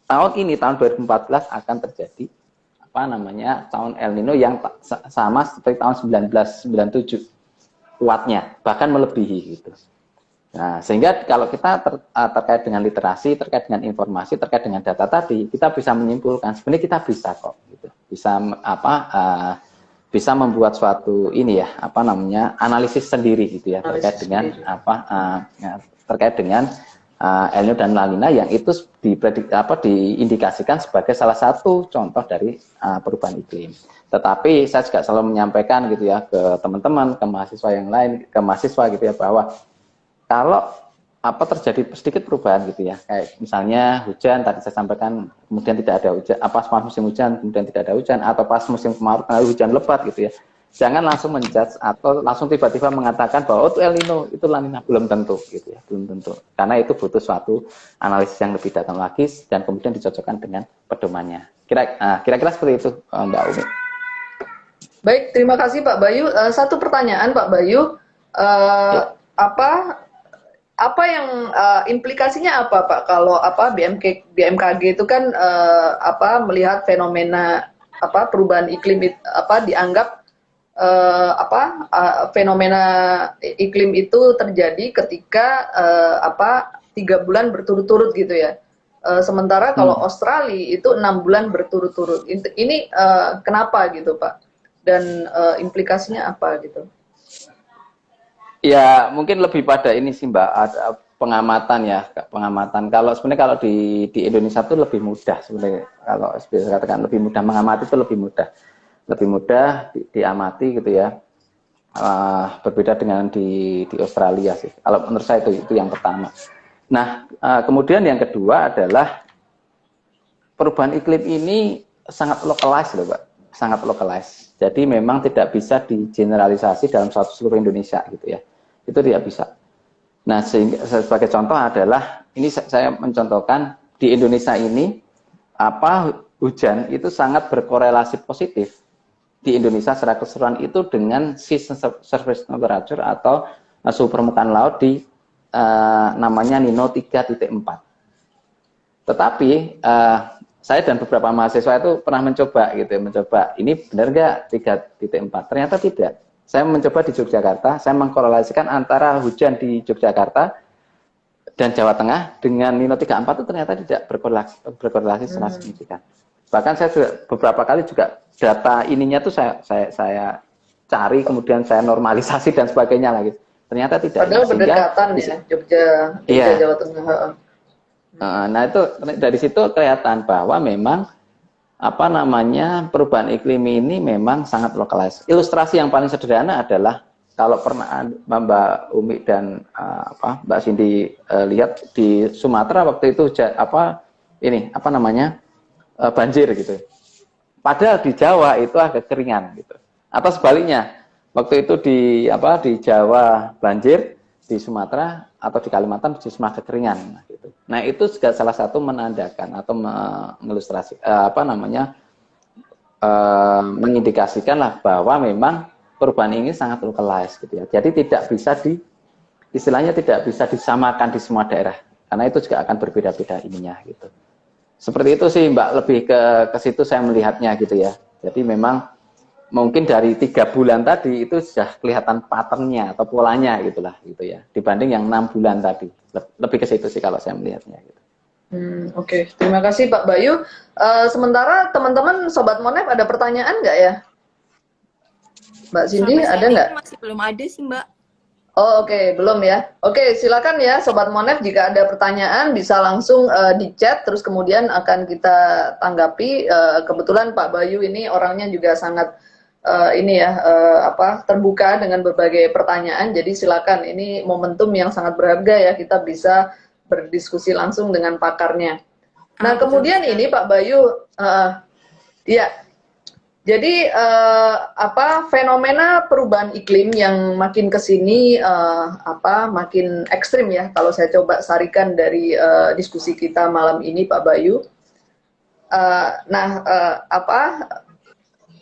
tahun ini, tahun 2014 akan terjadi apa namanya tahun El Nino yang sama seperti tahun 1997 kuatnya, bahkan melebihi gitu. Nah, sehingga kalau kita terkait dengan literasi, terkait dengan informasi, terkait dengan data tadi, kita bisa menyimpulkan sebenarnya kita bisa kok, gitu. Bisa bisa membuat suatu ini ya, apa namanya analisis sendiri gitu ya, terkait dengan terkait dengan El Nino dan La Nina yang itu diindikasikan sebagai salah satu contoh dari perubahan iklim. Tetapi saya juga selalu menyampaikan gitu ya ke teman-teman, ke mahasiswa yang lain, ke mahasiswa gitu ya bahwa kalau terjadi sedikit perubahan gitu ya, kayak misalnya hujan tadi saya sampaikan, kemudian tidak ada hujan, pas musim hujan kemudian tidak ada hujan, atau pas musim kemarau hujan lebat gitu ya, jangan langsung menjudge atau langsung tiba-tiba mengatakan bahwa itu El Nino, itu La Nina, belum tentu gitu ya, belum tentu, karena itu butuh suatu analisis yang lebih datang lagi dan kemudian dicocokkan dengan pedomannya. Kira-kira seperti itu, Mbak Umi. Baik, terima kasih Pak Bayu. Satu pertanyaan Pak Bayu, Ya. apa yang implikasinya apa Pak kalau BMKG itu kan melihat fenomena perubahan iklim dianggap fenomena iklim itu terjadi ketika 3 bulan berturut-turut gitu ya. Sementara kalau Australia itu 6 bulan berturut-turut. Ini kenapa gitu Pak? Dan implikasinya apa gitu? Ya, mungkin lebih pada ini sih Mbak, ada pengamatan ya, pengamatan. Kalau sebenarnya kalau di Indonesia itu lebih mudah sebenarnya. Kalau bisa katakan lebih mudah mengamati itu lebih mudah diamati gitu ya. Berbeda dengan di Australia sih. Kalau menurut saya itu yang pertama. Nah, kemudian yang kedua adalah perubahan iklim ini sangat localized loh Pak, sangat localized. Jadi memang tidak bisa digeneralisasi dalam satu seluruh Indonesia gitu ya. Itu tidak bisa. Nah, sehingga sebagai contoh adalah ini saya mencontohkan di Indonesia ini hujan itu sangat berkorelasi positif di Indonesia secara keseluruhan itu dengan sea surface temperature atau suhu permukaan laut di namanya Nino 3.4. Tetapi saya dan beberapa mahasiswa itu pernah mencoba ini benar nggak 3.4? Ternyata tidak. Saya mencoba di Yogyakarta, saya mengkorelasikan antara hujan di Yogyakarta dan Jawa Tengah dengan Nino 3.4 itu ternyata tidak berkorelasi secara signifikan. Bahkan saya juga beberapa kali juga data ininya tuh saya cari, kemudian saya normalisasi dan sebagainya lagi. Ternyata tidak. Padahal berdekatan ya, Jogja, Jawa Tengah. Nah itu dari situ kelihatan bahwa memang perubahan iklim ini memang sangat lokalisasi. Ilustrasi yang paling sederhana adalah kalau pernah Mbak Umi dan Mbak Cindy lihat di Sumatera waktu itu banjir gitu. Padahal di Jawa itu agak keringan gitu. Atau sebaliknya, waktu itu di Jawa banjir, di Sumatera atau di Kalimantan justru agak keringan gitu. Nah, itu juga salah satu menandakan atau mengilustrasi mengindikasikan lah bahwa memang perubahan ini sangat localized gitu ya. Jadi tidak bisa istilahnya tidak bisa disamakan di semua daerah karena itu juga akan berbeda-beda ininya gitu. Seperti itu sih Mbak, lebih ke situ saya melihatnya gitu ya. Jadi memang mungkin dari 3 bulan tadi itu sudah kelihatan patternnya atau polanya gitulah gitu ya. Dibanding yang 6 bulan tadi. Lebih ke situ sih kalau saya melihatnya gitu. Oke. Terima kasih Pak Bayu. Sementara teman-teman Sobat Monep ada pertanyaan nggak ya? Mbak Cindy ada nggak? Masih belum ada sih Mbak. Oh, oke, belum ya. Oke, silakan ya Sobat Monep, jika ada pertanyaan bisa langsung di chat, terus kemudian akan kita tanggapi. Kebetulan Pak Bayu ini orangnya juga sangat terbuka dengan berbagai pertanyaan. Jadi silakan, ini momentum yang sangat berharga ya, kita bisa berdiskusi langsung dengan pakarnya. Nah, kemudian ini Pak Bayu, Jadi fenomena perubahan iklim yang makin ke sini makin ekstrim ya. Kalau saya coba sarikan dari diskusi kita malam ini, Pak Bayu.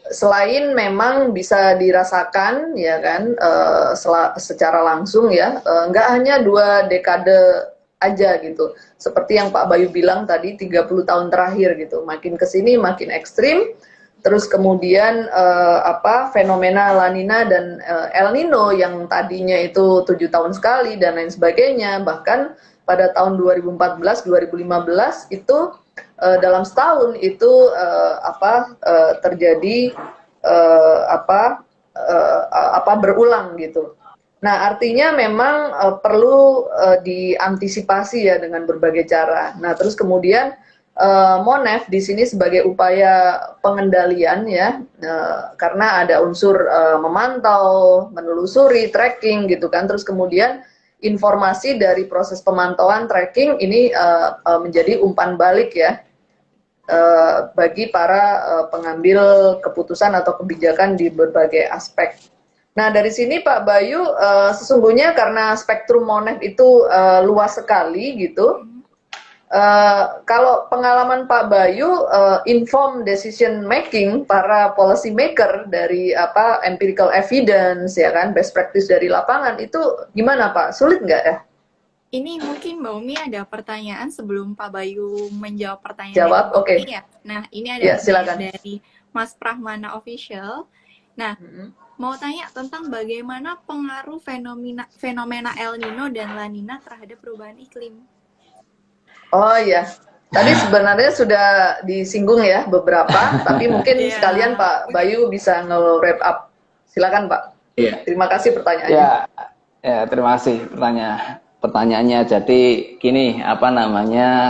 Selain memang bisa dirasakan ya kan secara langsung ya, nggak hanya 2 dekade aja gitu. Seperti yang Pak Bayu bilang tadi 30 tahun terakhir gitu. Makin ke sini makin ekstrim. Terus kemudian fenomena La Nina dan El Nino yang tadinya itu 7 tahun sekali dan lain sebagainya, bahkan pada tahun 2014-2015 itu dalam setahun itu terjadi berulang gitu. Nah, artinya memang perlu diantisipasi ya dengan berbagai cara. Nah, terus kemudian Monef di sini sebagai upaya pengendalian ya, karena ada unsur memantau, menelusuri, tracking gitu kan. Terus kemudian informasi dari proses pemantauan tracking ini menjadi umpan balik ya bagi para pengambil keputusan atau kebijakan di berbagai aspek. Nah, dari sini Pak Bayu, sesungguhnya karena spektrum Monef itu luas sekali gitu. Kalau pengalaman Pak Bayu, inform decision making para policy maker dari empirical evidence ya kan, best practice dari lapangan itu gimana Pak? Sulit nggak ya? Ini mungkin Mbak Umi ada pertanyaan sebelum Pak Bayu menjawab pertanyaan Jawab, dari Mbak oke. Umi ya. Nah, ini ada Ya, pertanyaan silakan. dari Mas Prahmana Official. Nah, mau tanya tentang bagaimana pengaruh fenomena El Nino dan La Nina terhadap perubahan iklim. Oh iya, tadi sebenarnya sudah disinggung ya beberapa, tapi mungkin sekalian Pak Bayu bisa nge-wrap up. Silakan Pak. Iya. Terima kasih pertanyaannya. Ya, terima kasih pertanyaannya. Jadi gini,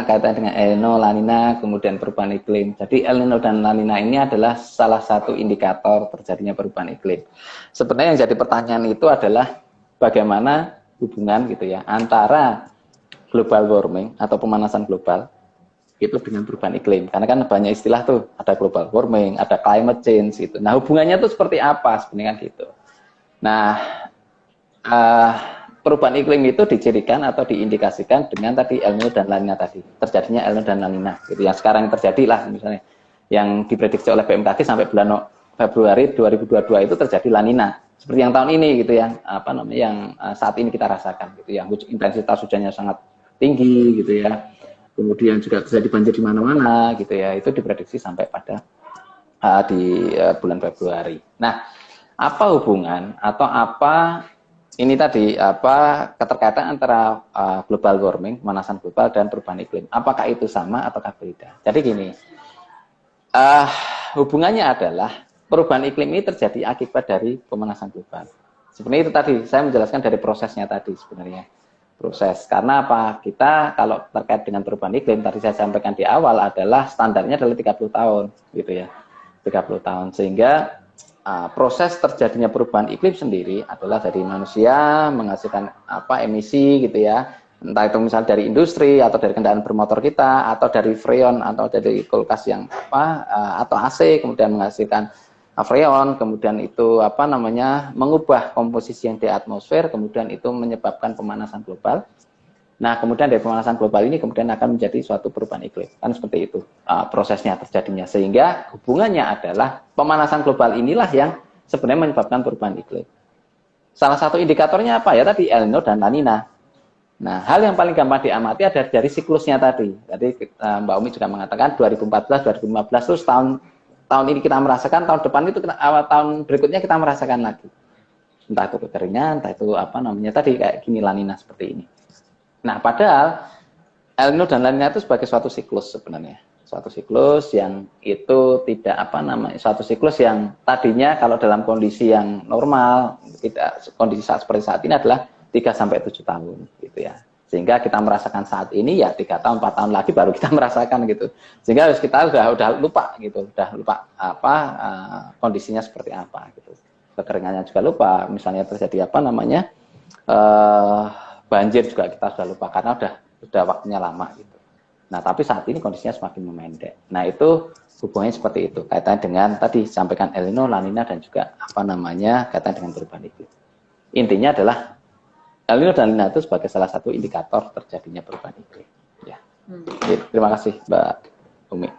kaitan dengan El Nino, La Nina, kemudian perubahan iklim. Jadi El Nino dan La Nina ini adalah salah satu indikator terjadinya perubahan iklim. Sebenarnya yang jadi pertanyaan itu adalah bagaimana hubungan gitu ya antara global warming atau pemanasan global itu dengan perubahan iklim. Karena kan banyak istilah tuh, ada global warming, ada climate change gitu. Nah, hubungannya tuh seperti apa sebenarnya kan gitu. Nah, perubahan iklim itu dicirikan atau diindikasikan dengan tadi El Nino dan La Nina tadi. Terjadinya El Nino dan La Nina gitu. Yang sekarang terjadi lah misalnya yang diprediksi oleh BMKG sampai bulan Februari 2022 itu terjadi La Nina. Seperti yang tahun ini gitu yang yang saat ini kita rasakan gitu, yang intensitas hujannya sangat tinggi gitu ya, kemudian juga terjadi banjir di mana-mana gitu ya, itu diprediksi sampai pada di bulan Februari. Nah, apa hubungan atau apa ini tadi keterkaitan antara global warming, pemanasan global dan perubahan iklim? Apakah itu sama ataukah beda? Jadi gini, hubungannya adalah perubahan iklim ini terjadi akibat dari pemanasan global. Sebenarnya itu tadi saya menjelaskan dari prosesnya tadi sebenarnya. Proses. Karena apa? Kita kalau terkait dengan perubahan iklim tadi saya sampaikan di awal adalah standarnya adalah 30 tahun gitu ya. 30 tahun sehingga proses terjadinya perubahan iklim sendiri adalah dari manusia menghasilkan emisi gitu ya. Entah itu misal dari industri atau dari kendaraan bermotor kita atau dari freon atau dari kulkas yang atau AC kemudian menghasilkan freon, kemudian itu mengubah komposisi yang di atmosfer, kemudian itu menyebabkan pemanasan global. Nah, kemudian dari pemanasan global ini kemudian akan menjadi suatu perubahan iklim. Kan seperti itu prosesnya terjadinya. Sehingga hubungannya adalah pemanasan global inilah yang sebenarnya menyebabkan perubahan iklim. Salah satu indikatornya apa ya tadi El Nino dan La Nina. Nah, hal yang paling gampang diamati ada dari siklusnya tadi. Tadi Mbak Umi juga mengatakan 2014, 2015 terus tahun ini kita merasakan, tahun depan itu tahun berikutnya kita merasakan lagi. Entah itu kekeringan, entah itu tadi kayak gini La Nina seperti ini. Nah, padahal El Nino dan La Nina itu sebagai suatu siklus sebenarnya. Suatu siklus yang itu tidak suatu siklus yang tadinya kalau dalam kondisi yang normal, kondisi seperti saat ini adalah 3 sampai 7 tahun gitu ya. Sehingga kita merasakan saat ini ya 3 tahun 4 tahun lagi baru kita merasakan gitu. Sehingga kita udah lupa gitu, udah lupa kondisinya seperti apa gitu. Kekeringannya juga lupa, misalnya terjadi banjir juga kita sudah lupa karena udah waktunya lama gitu. Nah, tapi saat ini kondisinya semakin memendek. Nah, itu hubungannya seperti itu, kaitannya dengan tadi sampaikan El Nino, La Nina, dan juga apa namanya kaitan dengan perubahan iklim. Intinya adalah El Nino dan La Nina itu sebagai salah satu indikator terjadinya perubahan iklim. Ya. Terima kasih, Mbak Umi.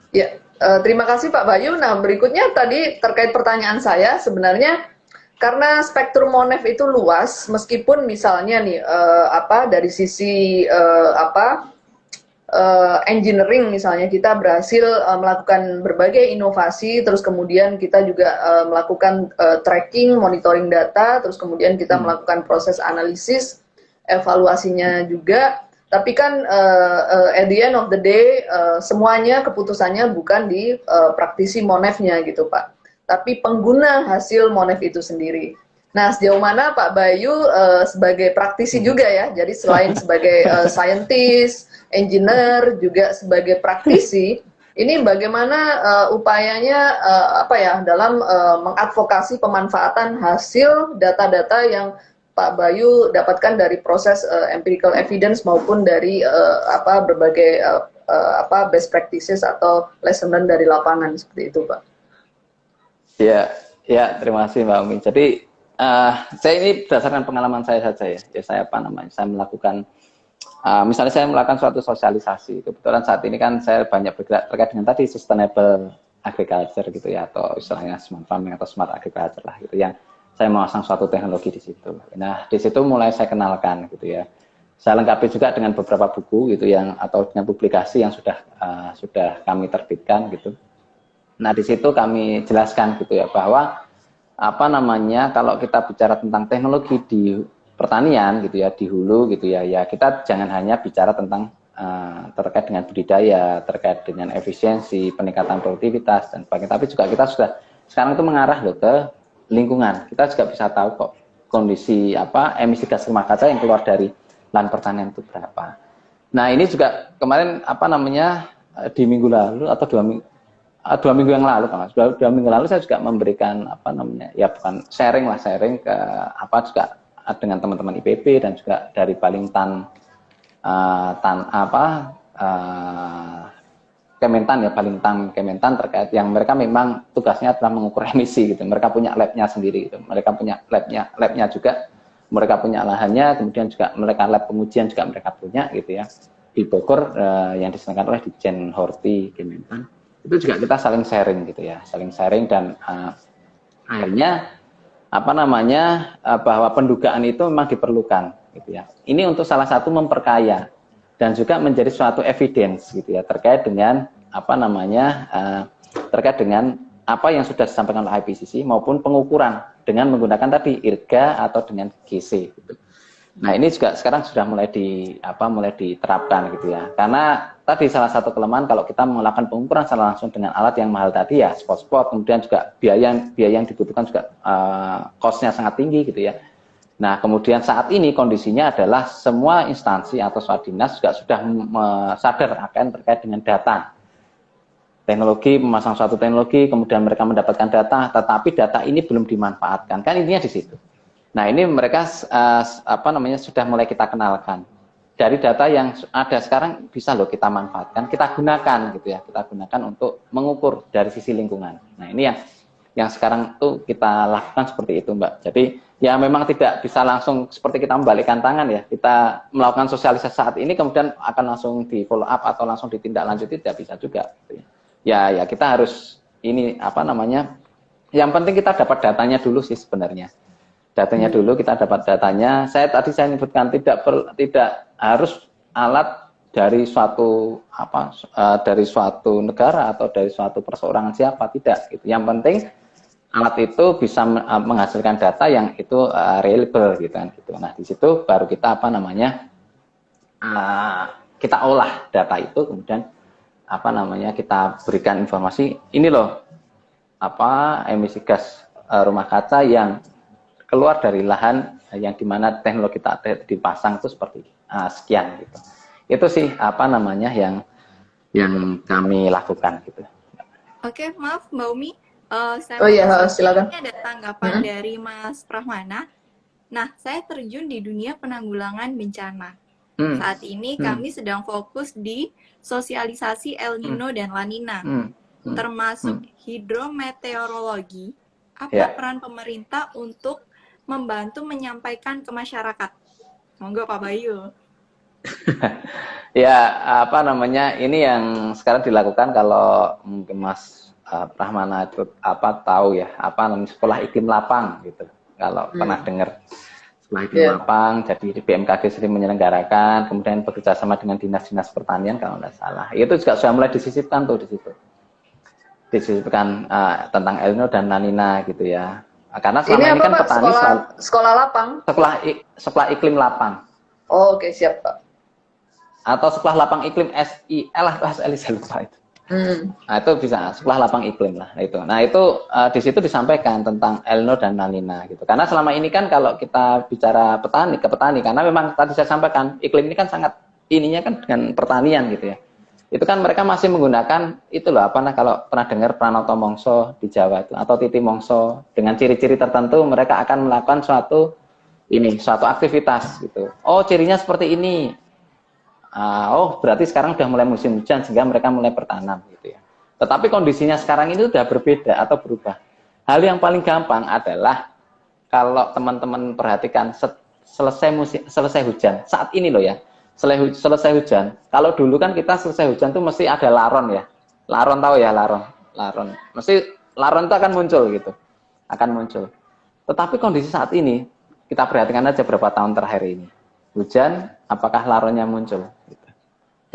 Ya, terima kasih Pak Bayu. Nah, berikutnya tadi terkait pertanyaan saya, sebenarnya karena spektrum MONEF itu luas, meskipun misalnya nih dari sisi engineering misalnya kita berhasil melakukan berbagai inovasi, terus kemudian kita juga melakukan tracking, monitoring data, terus kemudian kita melakukan proses analisis, evaluasinya juga. Tapi kan at the end of the day semuanya keputusannya bukan di praktisi MONEF-nya gitu Pak, tapi pengguna hasil MONEF itu sendiri. Nah, sejauh mana Pak Bayu sebagai praktisi juga ya, jadi selain sebagai scientist, engineer, juga sebagai praktisi, ini bagaimana upayanya dalam mengadvokasi pemanfaatan hasil data-data yang Pak Bayu dapatkan dari proses empirical evidence maupun dari berbagai best practices atau lesson learned dari lapangan seperti itu, Pak. Ya, terima kasih Mbak Umi. Jadi saya ini berdasarkan pengalaman saya saja ya. Saya saya melakukan misalnya saya melakukan suatu sosialisasi. Kebetulan saat ini kan saya banyak bergerak terkait dengan tadi sustainable agriculture gitu ya, atau istilahnya smart farming atau smart agriculture lah gitu, yang saya memasang suatu teknologi di situ. Nah, di situ mulai saya kenalkan gitu ya. Saya lengkapi juga dengan beberapa buku gitu atau dengan publikasi yang sudah kami terbitkan gitu. Nah, di situ kami jelaskan gitu ya bahwa kalau kita bicara tentang teknologi di pertanian gitu ya, di hulu gitu ya, kita jangan hanya bicara tentang terkait dengan budidaya, terkait dengan efisiensi, peningkatan produktivitas dan sebagainya, tapi juga kita sudah sekarang itu mengarah loh ke lingkungan. Kita juga bisa tahu kok kondisi emisi gas rumah kaca yang keluar dari lahan pertanian itu berapa. Nah, ini juga kemarin di minggu lalu atau 2 minggu yang lalu, dua minggu lalu saya juga memberikan bukan sharing ke juga dengan teman-teman IPB dan juga dari Balintan Kementan terkait yang mereka memang tugasnya adalah mengukur emisi gitu. Mereka punya labnya sendiri gitu. Mereka punya labnya juga. Mereka punya lahannya, kemudian juga mereka lab pengujian juga mereka punya gitu ya. Di Bogor yang diselenggarakan oleh Ditjen Horti Kementan. Itu juga kita saling sharing gitu ya. Saling sharing dan akhirnya bahwa pendugaan itu memang diperlukan gitu ya. Ini untuk salah satu memperkaya dan juga menjadi suatu evidence gitu ya terkait dengan terkait dengan apa yang sudah disampaikan oleh IPCC maupun pengukuran dengan menggunakan tadi IRGA atau dengan GC gitu. Nah, ini juga sekarang sudah mulai diterapkan gitu ya. Karena tadi salah satu kelemahan kalau kita melakukan pengukuran secara langsung dengan alat yang mahal tadi ya, spot-spot, kemudian juga biaya yang dibutuhkan juga cost-nya sangat tinggi gitu ya. Nah, kemudian saat ini kondisinya adalah semua instansi atau suatu dinas juga sudah sadar akan terkait dengan data. Teknologi, memasang suatu teknologi, kemudian mereka mendapatkan data, tetapi data ini belum dimanfaatkan. Kan intinya di situ. Nah, ini mereka sudah mulai kita kenalkan. Dari data yang ada sekarang bisa loh kita manfaatkan, kita gunakan gitu ya. Kita gunakan untuk mengukur dari sisi lingkungan. Nah, ini yang sekarang tuh kita lakukan seperti itu, Mbak. Jadi ya memang tidak bisa langsung seperti kita membalikkan tangan ya. Kita melakukan sosialisasi saat ini kemudian akan langsung di follow up atau langsung ditindaklanjuti, tidak bisa juga. Ya kita harus yang penting kita dapat datanya dulu sih sebenarnya. Datanya dulu, kita dapat datanya. Saya nyebutkan tidak harus alat dari suatu negara atau dari suatu perseorangan siapa, tidak gitu. Yang penting alat itu bisa menghasilkan data yang itu reliable gitu kan gitu. Nah, di situ baru kita kita olah data itu, kemudian kita berikan informasi ini loh emisi gas rumah kaca yang keluar dari lahan yang dimana teknologi kita dipasang itu seperti sekian gitu. Itu sih yang kami lakukan gitu. Oke, maaf Mbak Umi. Silakan. Ini ada tanggapan dari Mas Rahmana. Nah, saya terjun di dunia penanggulangan bencana. Saat ini kami sedang fokus di sosialisasi El Nino dan La Nina, termasuk hidrometeorologi. Apa peran pemerintah untuk membantu menyampaikan ke masyarakat? Monggo Pak Bayu. Ya, apa namanya, ini yang sekarang dilakukan kalau mungkin Mas Rahmana itu tahu ya, apa namanya, sekolah iklim lapang gitu. Kalau pernah dengar sekolah iklim lapang, jadi di BMKG sering menyelenggarakan, kemudian bekerja sama dengan dinas-dinas pertanian kalau nggak salah. Itu juga sudah mulai disisipkan tuh di situ. Disisipkan tentang El Nino dan La Nina gitu ya. Karena selama ini kan petani sekolah lapang, sekolah iklim lapang. Oh, oke, siap Pak. Atau sekolah lapang iklim SIL atau SLI, saya lupa itu. Nah itu bisa sekolah lapang iklim lah itu. Nah itu di situ disampaikan tentang El Nino dan La Nina gitu. Karena selama ini kan kalau kita bicara ke petani, karena memang tadi saya sampaikan iklim ini kan sangat ininya kan dengan pertanian gitu ya. Itu kan mereka masih menggunakan itu loh, kalau pernah dengar Pranoto Mongso di Jawa itu atau Titi Mongso, dengan ciri-ciri tertentu mereka akan melakukan suatu aktivitas gitu. Oh, cirinya seperti ini. Oh, berarti sekarang sudah mulai musim hujan sehingga mereka mulai bertanam gitu ya. Tetapi kondisinya sekarang ini sudah berbeda atau berubah. Hal yang paling gampang adalah kalau teman-teman perhatikan selesai hujan saat ini loh ya. Selesai hujan. Kalau dulu kan kita selesai hujan tuh mesti ada laron ya. Laron tahu ya, laron. Mesti laron itu akan muncul gitu. Akan muncul. Tetapi kondisi saat ini kita perhatikan aja berapa tahun terakhir ini. Hujan, apakah laronnya muncul? Gitu.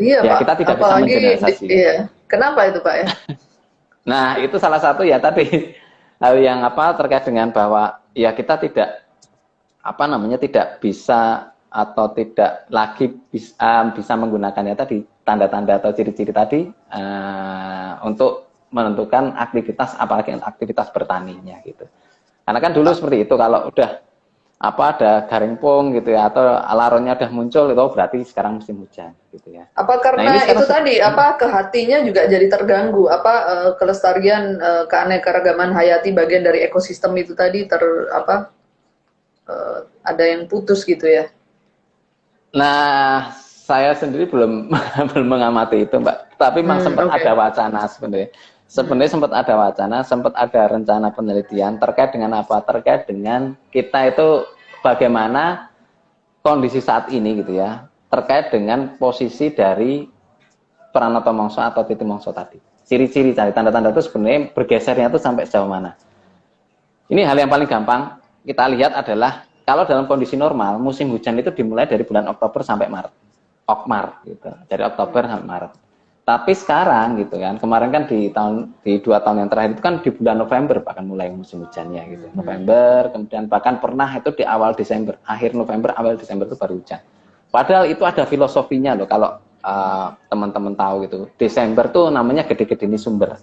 Iya, ya, Pak. Kita tidak bisa mengeneralisasi. Iya. Kenapa itu, Pak ya? Nah, itu salah satu ya tadi hal yang terkait dengan bahwa ya kita tidak tidak bisa atau tidak lagi bisa menggunakannya tadi tanda-tanda atau ciri-ciri tadi untuk menentukan aktivitas, apalagi aktivitas bertaninya gitu. Karena kan dulu seperti itu, kalau udah ada garing pung gitu ya, atau laronnya udah muncul, itu berarti sekarang musim hujan gitu ya. Apa karena itu tadi kehatinya juga jadi terganggu, kelestarian keanekaragaman hayati bagian dari ekosistem itu tadi ada yang putus gitu ya. Nah, saya sendiri belum mengamati itu, Mbak. Tapi memang sempat ada wacana sebenarnya. Sempat ada wacana, sempat ada rencana penelitian terkait dengan apa? Terkait dengan kita itu bagaimana kondisi saat ini gitu ya, terkait dengan posisi dari Pranoto Mongso atau Titi Mongso tadi. Ciri-ciri tadi, tanda-tanda itu sebenarnya bergesernya itu sampai sejauh mana. Ini hal yang paling gampang kita lihat adalah kalau dalam kondisi normal, musim hujan itu dimulai dari bulan Oktober sampai Maret. Okmar gitu. Dari Oktober sampai Maret. Tapi sekarang gitu kan, kemarin kan di 2 tahun yang terakhir itu kan di bulan November bahkan mulai musim hujannya gitu. November, kemudian bahkan pernah itu di awal Desember, akhir November, awal Desember itu baru hujan. Padahal itu ada filosofinya loh, kalau teman-teman tahu gitu. Desember tuh namanya gede-gede ini sumber.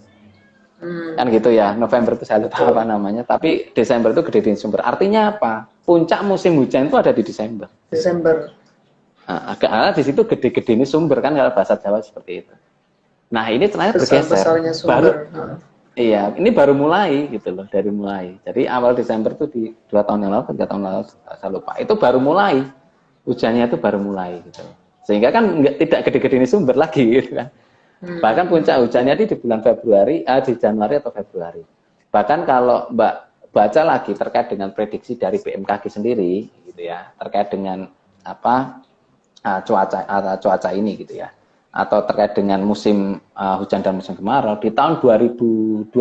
Kan gitu ya, November itu saya lupa apa namanya, tapi Desember itu gede-gede sumber. Artinya apa? Puncak musim hujan itu ada di Desember. Nah, karena di situ gede-gede ini sumber kan, kalau bahasa Jawa seperti itu. Nah, ini ternyata bergeser. Ini baru mulai gitu loh, dari mulai. Jadi awal Desember itu di 2 tahun yang lalu, 3 tahun yang lalu saya lupa. Itu baru mulai. Hujannya itu baru mulai gitu. Sehingga kan tidak gede-gede ini sumber lagi gitu kan. Bahkan puncak hujannya di bulan Februari, di Januari atau Februari. Bahkan kalau Mbak baca lagi terkait dengan prediksi dari BMKG sendiri, gitu ya, terkait dengan cuaca ini gitu ya, atau terkait dengan musim hujan dan musim kemarau di tahun 2032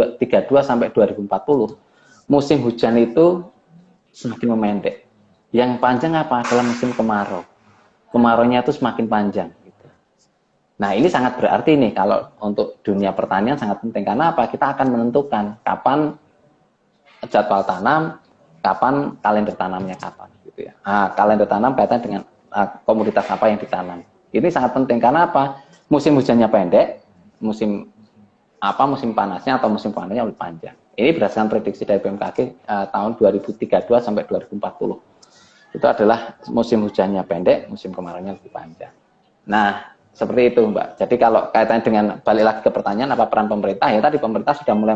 sampai 2040, musim hujan itu semakin memendek. Yang panjang adalah musim kemarau. Kemaraunya itu semakin panjang. Nah, ini sangat berarti nih kalau untuk dunia pertanian sangat penting. Karena apa? Kita akan menentukan kapan jadwal tanam, kapan kalender tanamnya kapan gitu ya. Kalender tanam kaitan dengan komoditas apa yang ditanam. Ini sangat penting karena apa? Musim hujannya pendek, musim panasnya atau musim panennya lebih panjang. Ini berdasarkan prediksi dari BMKG tahun 2032 sampai 2040. Itu adalah musim hujannya pendek, musim kemaraunya lebih panjang. Nah, seperti itu Mbak. Jadi kalau kaitannya dengan, balik lagi ke pertanyaan apa peran pemerintah, ya tadi pemerintah sudah mulai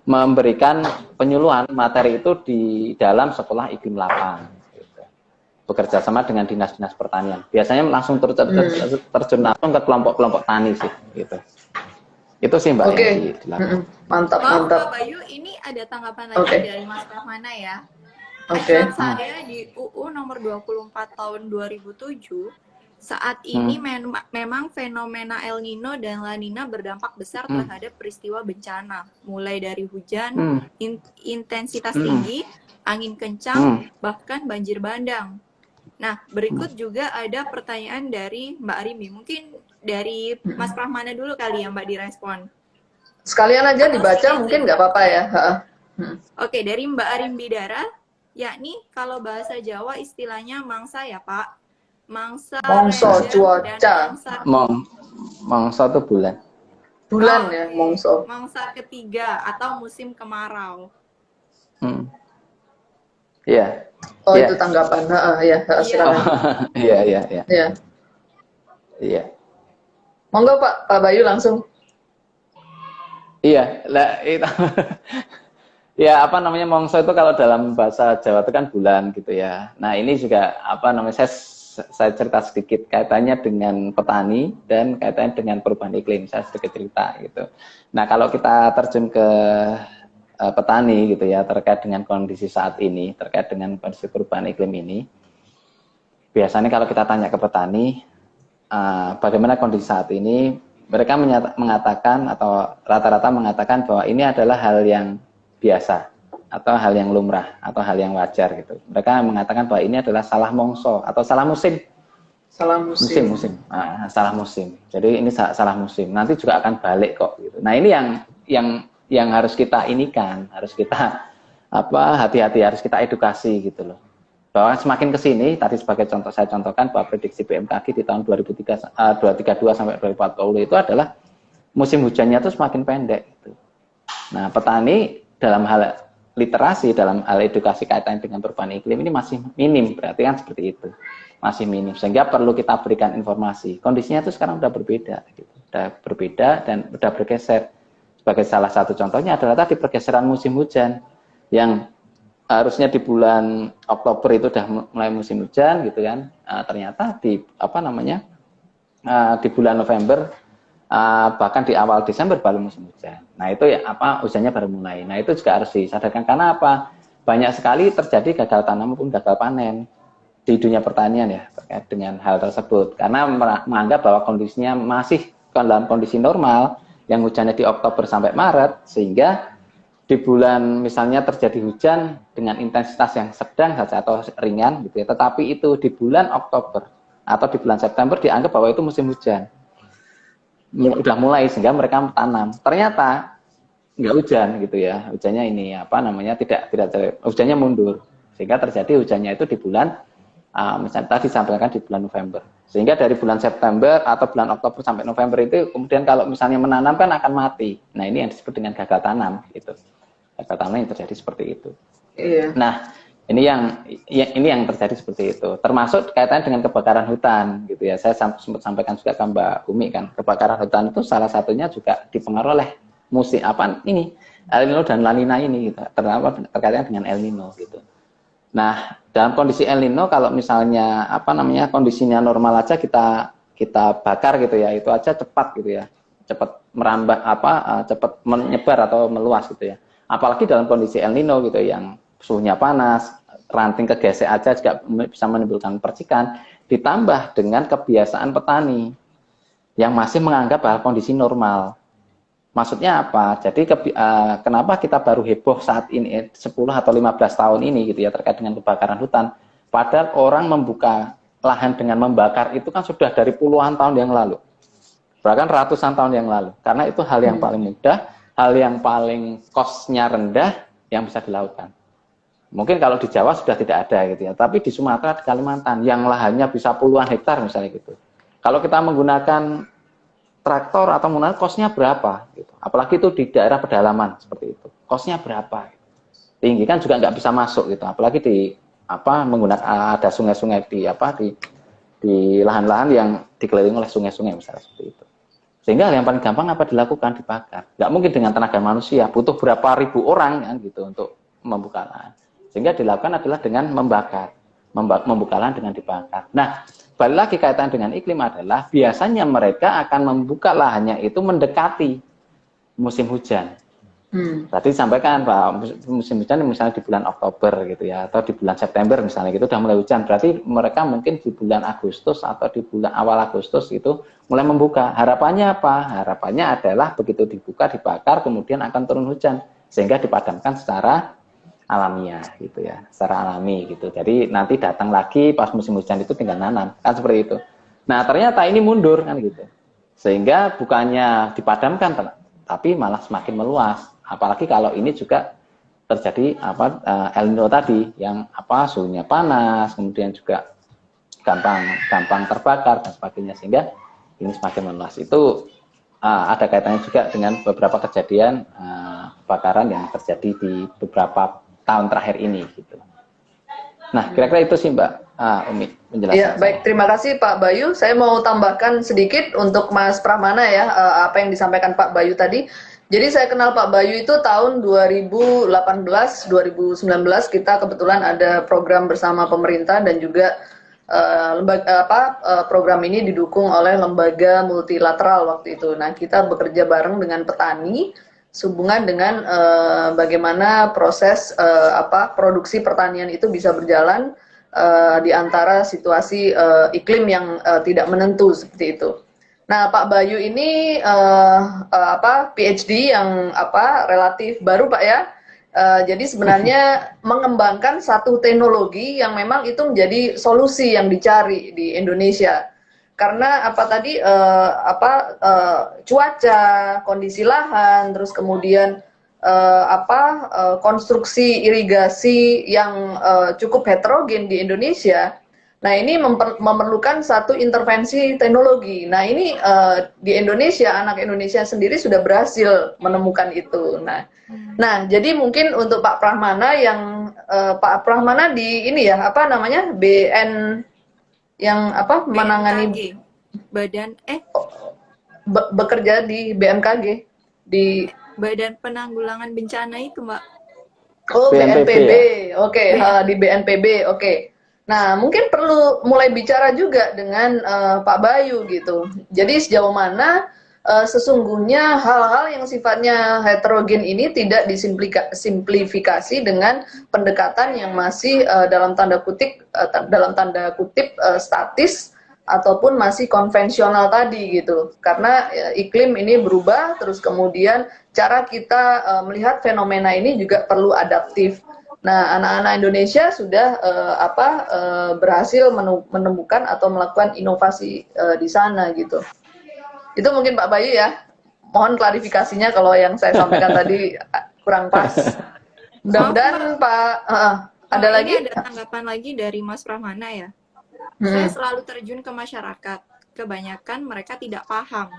memberikan penyuluhan materi itu di dalam sekolah iklim lapang. Gitu. bekerja sama dengan dinas-dinas pertanian. Biasanya langsung terjun langsung ke kelompok-kelompok tani sih, gitu. Itu sih Mbak Oke. yang dilakukan. Mantap, Maaf mantap. Pak Bayu, ini ada tanggapan lagi Oke. dari Mas Rahmana ya. Oke. Acuan saya di UU nomor 24 tahun 2007, saat ini memang fenomena El Nino dan La Nina berdampak besar terhadap peristiwa bencana, mulai dari hujan, intensitas tinggi, angin kencang, bahkan banjir bandang. Nah, berikut juga ada pertanyaan dari Mbak Arimbi. Mungkin dari Mas Rahmana dulu kali ya Mbak direspon. Sekalian aja Atau dibaca, citizen. mungkin nggak apa-apa ya. Oke, dari Mbak Arimbi Dara, yakni kalau bahasa Jawa istilahnya mangsa ya Pak. Mangsa, Mongso, rendang, cuaca. dan mangsa. Mangsa itu bulan. Bulan ya, Oke. mongso. Mangsa ketiga atau musim kemarau. Iya. Oh, Iya. itu tanggapan. Ya, silakan. Iya. Ya. Iya. Monggo Pak Bayu langsung. Iya, lah itu. Ya, apa namanya mongso itu kalau dalam bahasa Jawa itu kan bulan gitu ya. Nah, ini juga apa namanya saya cerita sedikit kaitannya dengan petani dan kaitannya dengan perubahan iklim. Saya sedikit cerita gitu. Nah, kalau kita terjun ke petani gitu ya, terkait dengan kondisi saat ini, terkait dengan kondisi perubahan iklim ini, biasanya kalau kita tanya ke petani, bagaimana kondisi saat ini, mereka mengatakan atau rata-rata mengatakan bahwa ini adalah hal yang biasa atau hal yang lumrah atau hal yang wajar gitu. Mereka mengatakan bahwa ini adalah salah mongso atau salah musim. Salah musim. Salah musim. Jadi ini salah musim. Nanti juga akan balik kok gitu. Nah, ini yang harus kita inikan, harus kita hati-hati, harus kita edukasi gitu loh. Bahwa semakin ke sini, tadi sebagai contoh saya contohkan bahwa prediksi BMKG di tahun 2032 sampai 2040 itu adalah musim hujannya itu semakin pendek. Gitu. Nah, petani dalam hal literasi, dalam hal edukasi kaitan dengan perubahan iklim ini masih minim, berarti kan seperti itu, masih minim. Sehingga perlu kita berikan informasi. Kondisinya itu sekarang sudah berbeda, gitu. Sudah berbeda dan sudah bergeser. Sebagai salah satu contohnya adalah tadi pergeseran musim hujan yang harusnya di bulan Oktober itu sudah mulai musim hujan gitu kan, ternyata di di bulan November bahkan di awal Desember baru musim hujan. Nah itu ya hujannya baru mulai. Nah itu juga harus disadarkan karena apa? Banyak sekali terjadi gagal tanam maupun gagal panen di dunia pertanian ya terkait dengan hal tersebut karena menganggap bahwa kondisinya masih dalam kondisi normal yang hujannya di Oktober sampai Maret sehingga di bulan misalnya terjadi hujan dengan intensitas yang sedang saja atau ringan gitu ya, tetapi itu di bulan Oktober atau di bulan September dianggap bahwa itu musim hujan. Udah mulai sehingga mereka tanam. Ternyata nggak hujan gitu ya. Hujannya ini tidak hujannya mundur. Sehingga terjadi hujannya itu di bulan misalnya tadi disampaikan di bulan November. Sehingga dari bulan September atau bulan Oktober sampai November itu kemudian kalau misalnya menanam kan akan mati. Nah, ini yang disebut dengan gagal tanam gitu. Gagal tanam yang terjadi seperti itu. Iya. Nah, ini yang terjadi seperti itu. Termasuk kaitannya dengan kebakaran hutan gitu ya. Saya sempat sampaikan juga ke Mbak Umi kan, kebakaran hutan itu salah satunya juga dipengaruhi oleh musim El Nino dan La Nina ini gitu. Terkaitan dengan El Nino gitu. Nah, dalam kondisi El Nino kalau misalnya kondisinya normal aja kita bakar gitu ya, itu aja cepat gitu ya. Cepat merambah cepat menyebar atau meluas gitu ya. Apalagi dalam kondisi El Nino gitu yang suhunya panas, ranting kegesek aja juga bisa menimbulkan percikan, ditambah dengan kebiasaan petani yang masih menganggap bahwa kondisi normal. Maksudnya apa? Jadi kenapa kita baru heboh saat ini 10 atau 15 tahun ini gitu ya terkait dengan kebakaran hutan. Padahal orang membuka lahan dengan membakar itu kan sudah dari puluhan tahun yang lalu. Bahkan ratusan tahun yang lalu. Karena itu hal yang paling mudah, hal yang paling cost-nya rendah yang bisa dilakukan. Mungkin kalau di Jawa sudah tidak ada gitu ya, tapi di Sumatera, di Kalimantan yang lahannya bisa puluhan hektar misalnya gitu. Kalau kita menggunakan traktor atau menggunakan kosnya berapa gitu. Apalagi itu di daerah pedalaman seperti itu. Kosnya berapa? Tinggi kan juga nggak bisa masuk gitu. Apalagi di menggunakan ada sungai-sungai di lahan-lahan yang dikelilingi oleh sungai-sungai misalnya seperti itu. Sehingga yang paling gampang apa dilakukan dibakar. Nggak mungkin dengan tenaga manusia, butuh berapa ribu orang kan gitu untuk membuka lahan. Sehingga dilakukan adalah dengan membakar. membuka lahan dengan dibakar. Nah, balik lagi kaitan dengan iklim adalah biasanya mereka akan membuka lahannya itu mendekati musim hujan. Tadi disampaikan Pak, musim hujan misalnya di bulan Oktober gitu ya, atau di bulan September misalnya gitu udah mulai hujan. Berarti mereka mungkin di bulan Agustus atau di bulan awal Agustus itu mulai membuka. Harapannya apa? Harapannya adalah begitu dibuka, dibakar, kemudian akan turun hujan sehingga dipadamkan secara alamiah gitu ya, secara alami gitu. Jadi nanti datang lagi pas musim hujan itu tinggal nanam, kan seperti itu. Nah ternyata ini mundur kan gitu, sehingga bukannya dipadamkan, tapi malah semakin meluas. Apalagi kalau ini juga terjadi El Nino tadi, yang suhunya panas, kemudian juga gampang terbakar dan sebagainya, sehingga ini semakin meluas. Itu ada kaitannya juga dengan beberapa kejadian kebakaran yang terjadi di beberapa tahun terakhir ini gitu. Nah, kira-kira itu sih Mbak Umi menjelaskan. Ya, baik, terima kasih Pak Bayu. Saya mau tambahkan sedikit untuk Mas Pramana ya, apa yang disampaikan Pak Bayu tadi. Jadi saya kenal Pak Bayu itu tahun 2018-2019, kita kebetulan ada program bersama pemerintah dan juga program ini didukung oleh lembaga multilateral waktu itu. Nah, kita bekerja bareng dengan petani sehubungan dengan bagaimana proses produksi pertanian itu bisa berjalan di antara situasi iklim yang tidak menentu seperti itu. Nah, Pak Bayu ini PhD yang relatif baru Pak ya. Jadi sebenarnya mengembangkan satu teknologi yang memang itu menjadi solusi yang dicari di Indonesia. Karena cuaca, kondisi lahan, terus kemudian konstruksi irigasi yang cukup heterogen di Indonesia. Nah, ini memerlukan satu intervensi teknologi. Nah, ini di Indonesia, anak Indonesia sendiri sudah berhasil menemukan itu. Nah, jadi mungkin untuk Pak Pramana yang Pak Pramana di ini ya, BN yang menangani bekerja di BMKG di Badan Penanggulangan Bencana itu, Mbak. Oh, BNPB. Ya? Oke, di BNPB. Oke. Nah, mungkin perlu mulai bicara juga dengan Pak Bayu gitu. Jadi sejauh mana sesungguhnya hal-hal yang sifatnya heterogen ini tidak disimplifikasi dengan pendekatan yang masih dalam tanda kutip statis ataupun masih konvensional tadi gitu. Karena iklim ini berubah, terus kemudian cara kita melihat fenomena ini juga perlu adaptif. Nah, anak-anak Indonesia sudah berhasil menemukan atau melakukan inovasi di sana gitu. Itu mungkin Pak Bayu ya. Mohon klarifikasinya kalau yang saya sampaikan tadi kurang pas. Mudah-mudahan Pak ada lagi? Ada tanggapan lagi dari Mas Pramana ya. Saya selalu terjun ke masyarakat. Kebanyakan mereka tidak paham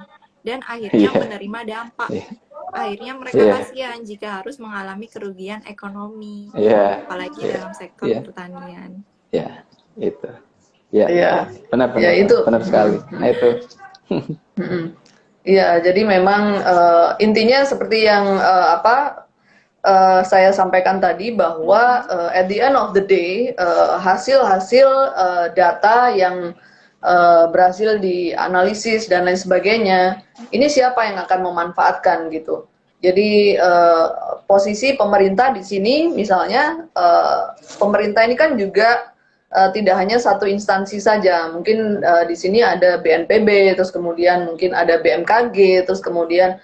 dan akhirnya menerima dampak. Akhirnya mereka kasihan jika harus mengalami kerugian ekonomi, apalagi dalam sektor pertanian. Ya, itu. Ya, benar. Ya, itu. Benar sekali. Nah, itu. Iya, jadi memang intinya seperti yang saya sampaikan tadi bahwa at the end of the day hasil-hasil data yang berhasil dianalisis dan lain sebagainya, ini siapa yang akan memanfaatkan gitu. Jadi posisi pemerintah di sini misalnya pemerintah ini kan juga tidak hanya satu instansi saja. Mungkin di sini ada BNPB, terus kemudian mungkin ada BMKG, terus kemudian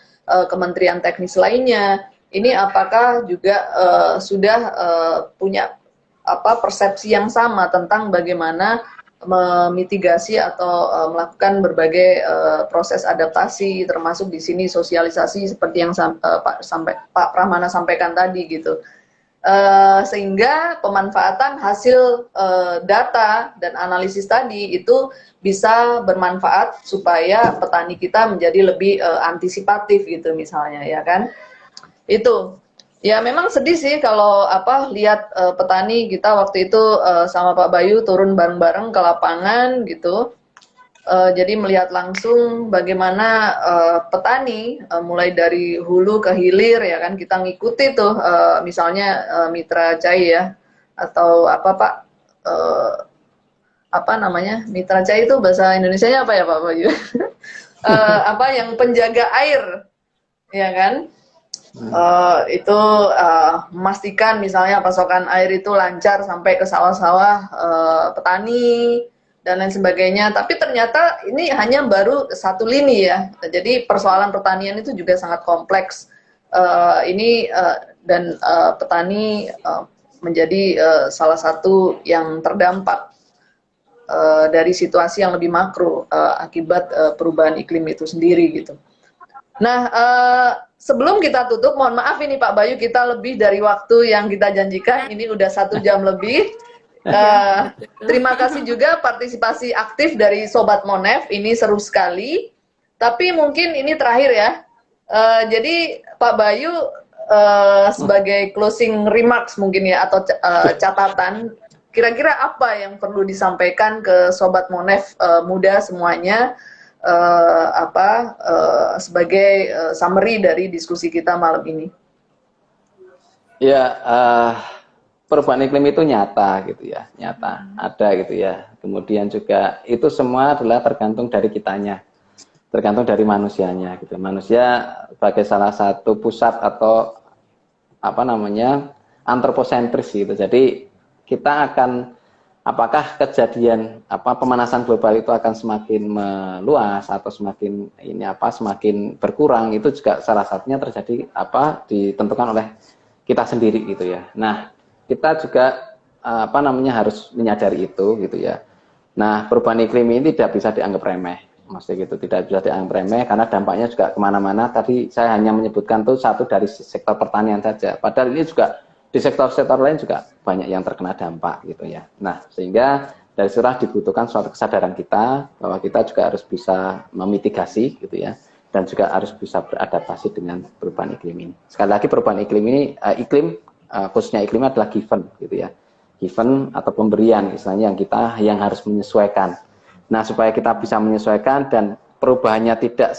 kementerian teknis lainnya. Ini apakah juga sudah punya persepsi yang sama tentang bagaimana memitigasi atau melakukan berbagai proses adaptasi, termasuk di sini sosialisasi seperti yang Pak Pramana sampaikan tadi gitu. Sehingga pemanfaatan hasil data dan analisis tadi itu bisa bermanfaat supaya petani kita menjadi lebih antisipatif gitu misalnya ya kan. Itu ya memang sedih sih kalau lihat petani kita waktu itu sama Pak Bayu turun bareng-bareng ke lapangan gitu. Jadi melihat langsung bagaimana petani mulai dari hulu ke hilir ya kan, kita ngikuti tuh misalnya Mitra Cai ya atau Pak eh, apa namanya, Mitra Jaya itu bahasa Indonesianya apa ya Pak Bayu? Apa yang penjaga air, ya kan? Itu memastikan misalnya pasokan air itu lancar sampai ke sawah-sawah petani dan lain sebagainya. Tapi ternyata ini hanya baru satu lini ya. Jadi persoalan pertanian itu juga sangat kompleks. Dan petani menjadi salah satu yang terdampak dari situasi yang lebih makro akibat perubahan iklim itu sendiri gitu. Nah, sebelum kita tutup, mohon maaf ini Pak Bayu, kita lebih dari waktu yang kita janjikan. Ini udah 1 jam lebih. Terima kasih juga partisipasi aktif dari Sobat Monef. Ini seru sekali. Tapi mungkin ini terakhir ya. Jadi Pak Bayu sebagai closing remarks mungkin ya, atau catatan, kira-kira apa yang perlu disampaikan ke Sobat Monef muda semuanya, sebagai summary dari diskusi kita malam ini? Ya, perubahan iklim itu nyata gitu ya, nyata ada gitu ya. Kemudian juga itu semua adalah tergantung dari kitanya, tergantung dari manusianya gitu. Manusia sebagai salah satu pusat atau apa namanya, antroposentris gitu. Jadi kita akan, apakah kejadian pemanasan global itu akan semakin meluas atau semakin semakin berkurang, itu juga salah satunya terjadi ditentukan oleh kita sendiri gitu ya. Nah, kita juga harus menyadari itu gitu ya. Nah, perubahan iklim ini tidak bisa dianggap remeh, maksudnya gitu, tidak bisa dianggap remeh karena dampaknya juga kemana-mana. Tadi saya hanya menyebutkan tuh satu dari sektor pertanian saja, padahal ini juga di sektor-sektor lain juga banyak yang terkena dampak gitu ya. Nah, sehingga dari surah dibutuhkan suatu kesadaran kita bahwa kita juga harus bisa memitigasi gitu ya, dan juga harus bisa beradaptasi dengan perubahan iklim ini. Sekali lagi, perubahan iklim ini, khususnya iklimnya adalah given gitu ya, given atau pemberian istilahnya, yang harus menyesuaikan. Nah, supaya kita bisa menyesuaikan dan perubahannya tidak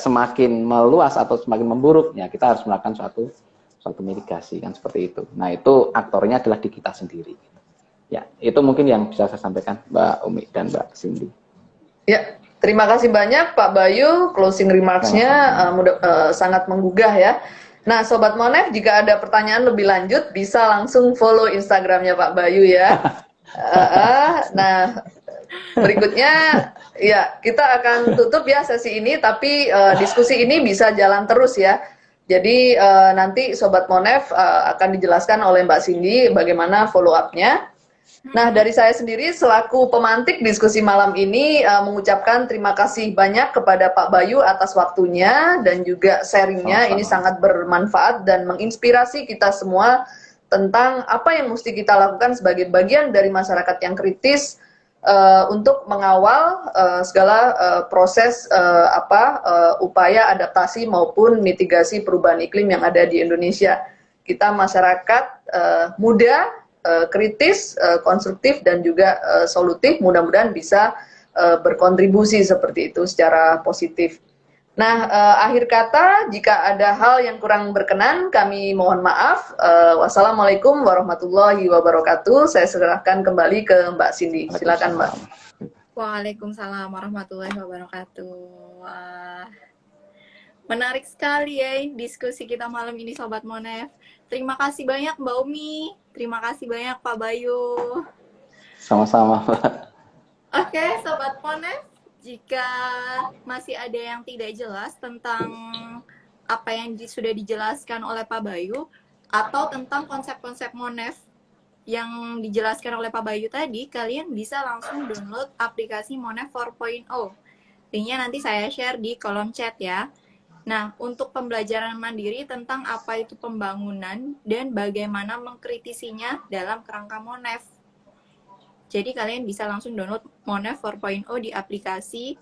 semakin meluas atau semakin memburuk, ya kita harus melakukan suatu mitigasi kan, seperti itu. Nah, itu aktornya adalah di kita sendiri. Ya, itu mungkin yang bisa saya sampaikan, Mbak Umi dan Mbak Cindy. Ya, terima kasih banyak Pak Bayu, closing remarks-nya sangat menggugah ya. Nah, Sobat Monef, jika ada pertanyaan lebih lanjut bisa langsung follow Instagramnya Pak Bayu ya. Nah, berikutnya ya kita akan tutup ya sesi ini, tapi diskusi ini bisa jalan terus ya. Jadi nanti Sobat Monef akan dijelaskan oleh Mbak Cindy bagaimana follow up-nya. Nah, dari saya sendiri selaku pemantik diskusi malam ini mengucapkan terima kasih banyak kepada Pak Bayu atas waktunya dan juga sharingnya. Ini sangat bermanfaat dan menginspirasi kita semua tentang apa yang mesti kita lakukan sebagai bagian dari masyarakat yang kritis untuk mengawal segala proses upaya adaptasi maupun mitigasi perubahan iklim yang ada di Indonesia. Kita masyarakat muda, kritis, konstruktif dan juga solutif, mudah-mudahan bisa berkontribusi seperti itu secara positif. Nah, akhir kata, jika ada hal yang kurang berkenan, kami mohon maaf. Wassalamualaikum warahmatullahi wabarakatuh. Saya serahkan kembali ke Mbak Cindy. Silakan, Mbak. Waalaikumsalam warahmatullahi wabarakatuh. Wah, menarik sekali ya diskusi kita malam ini, Sobat Monef. Terima kasih banyak Mbak Umi. Terima kasih banyak Pak Bayu. Sama-sama, Mbak. Oke, Sobat Monef. Jika masih ada yang tidak jelas tentang apa yang sudah dijelaskan oleh Pak Bayu atau tentang konsep-konsep Monef yang dijelaskan oleh Pak Bayu tadi, kalian bisa langsung download aplikasi Monef 4.0. Linknya nanti saya share di kolom chat ya. Nah, untuk pembelajaran mandiri tentang apa itu pembangunan dan bagaimana mengkritisinya dalam kerangka Monef. Jadi kalian bisa langsung download Monef 4.0 di aplikasi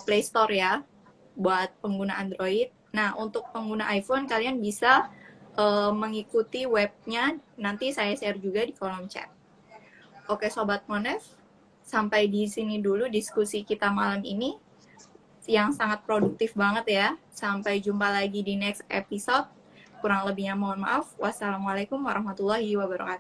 Play Store ya, buat pengguna Android. Nah, untuk pengguna iPhone kalian bisa mengikuti webnya, nanti saya share juga di kolom chat. Oke Sobat Monef, sampai di sini dulu diskusi kita malam ini, yang sangat produktif banget ya. Sampai jumpa lagi di next episode. Kurang lebihnya mohon maaf. Wassalamualaikum warahmatullahi wabarakatuh.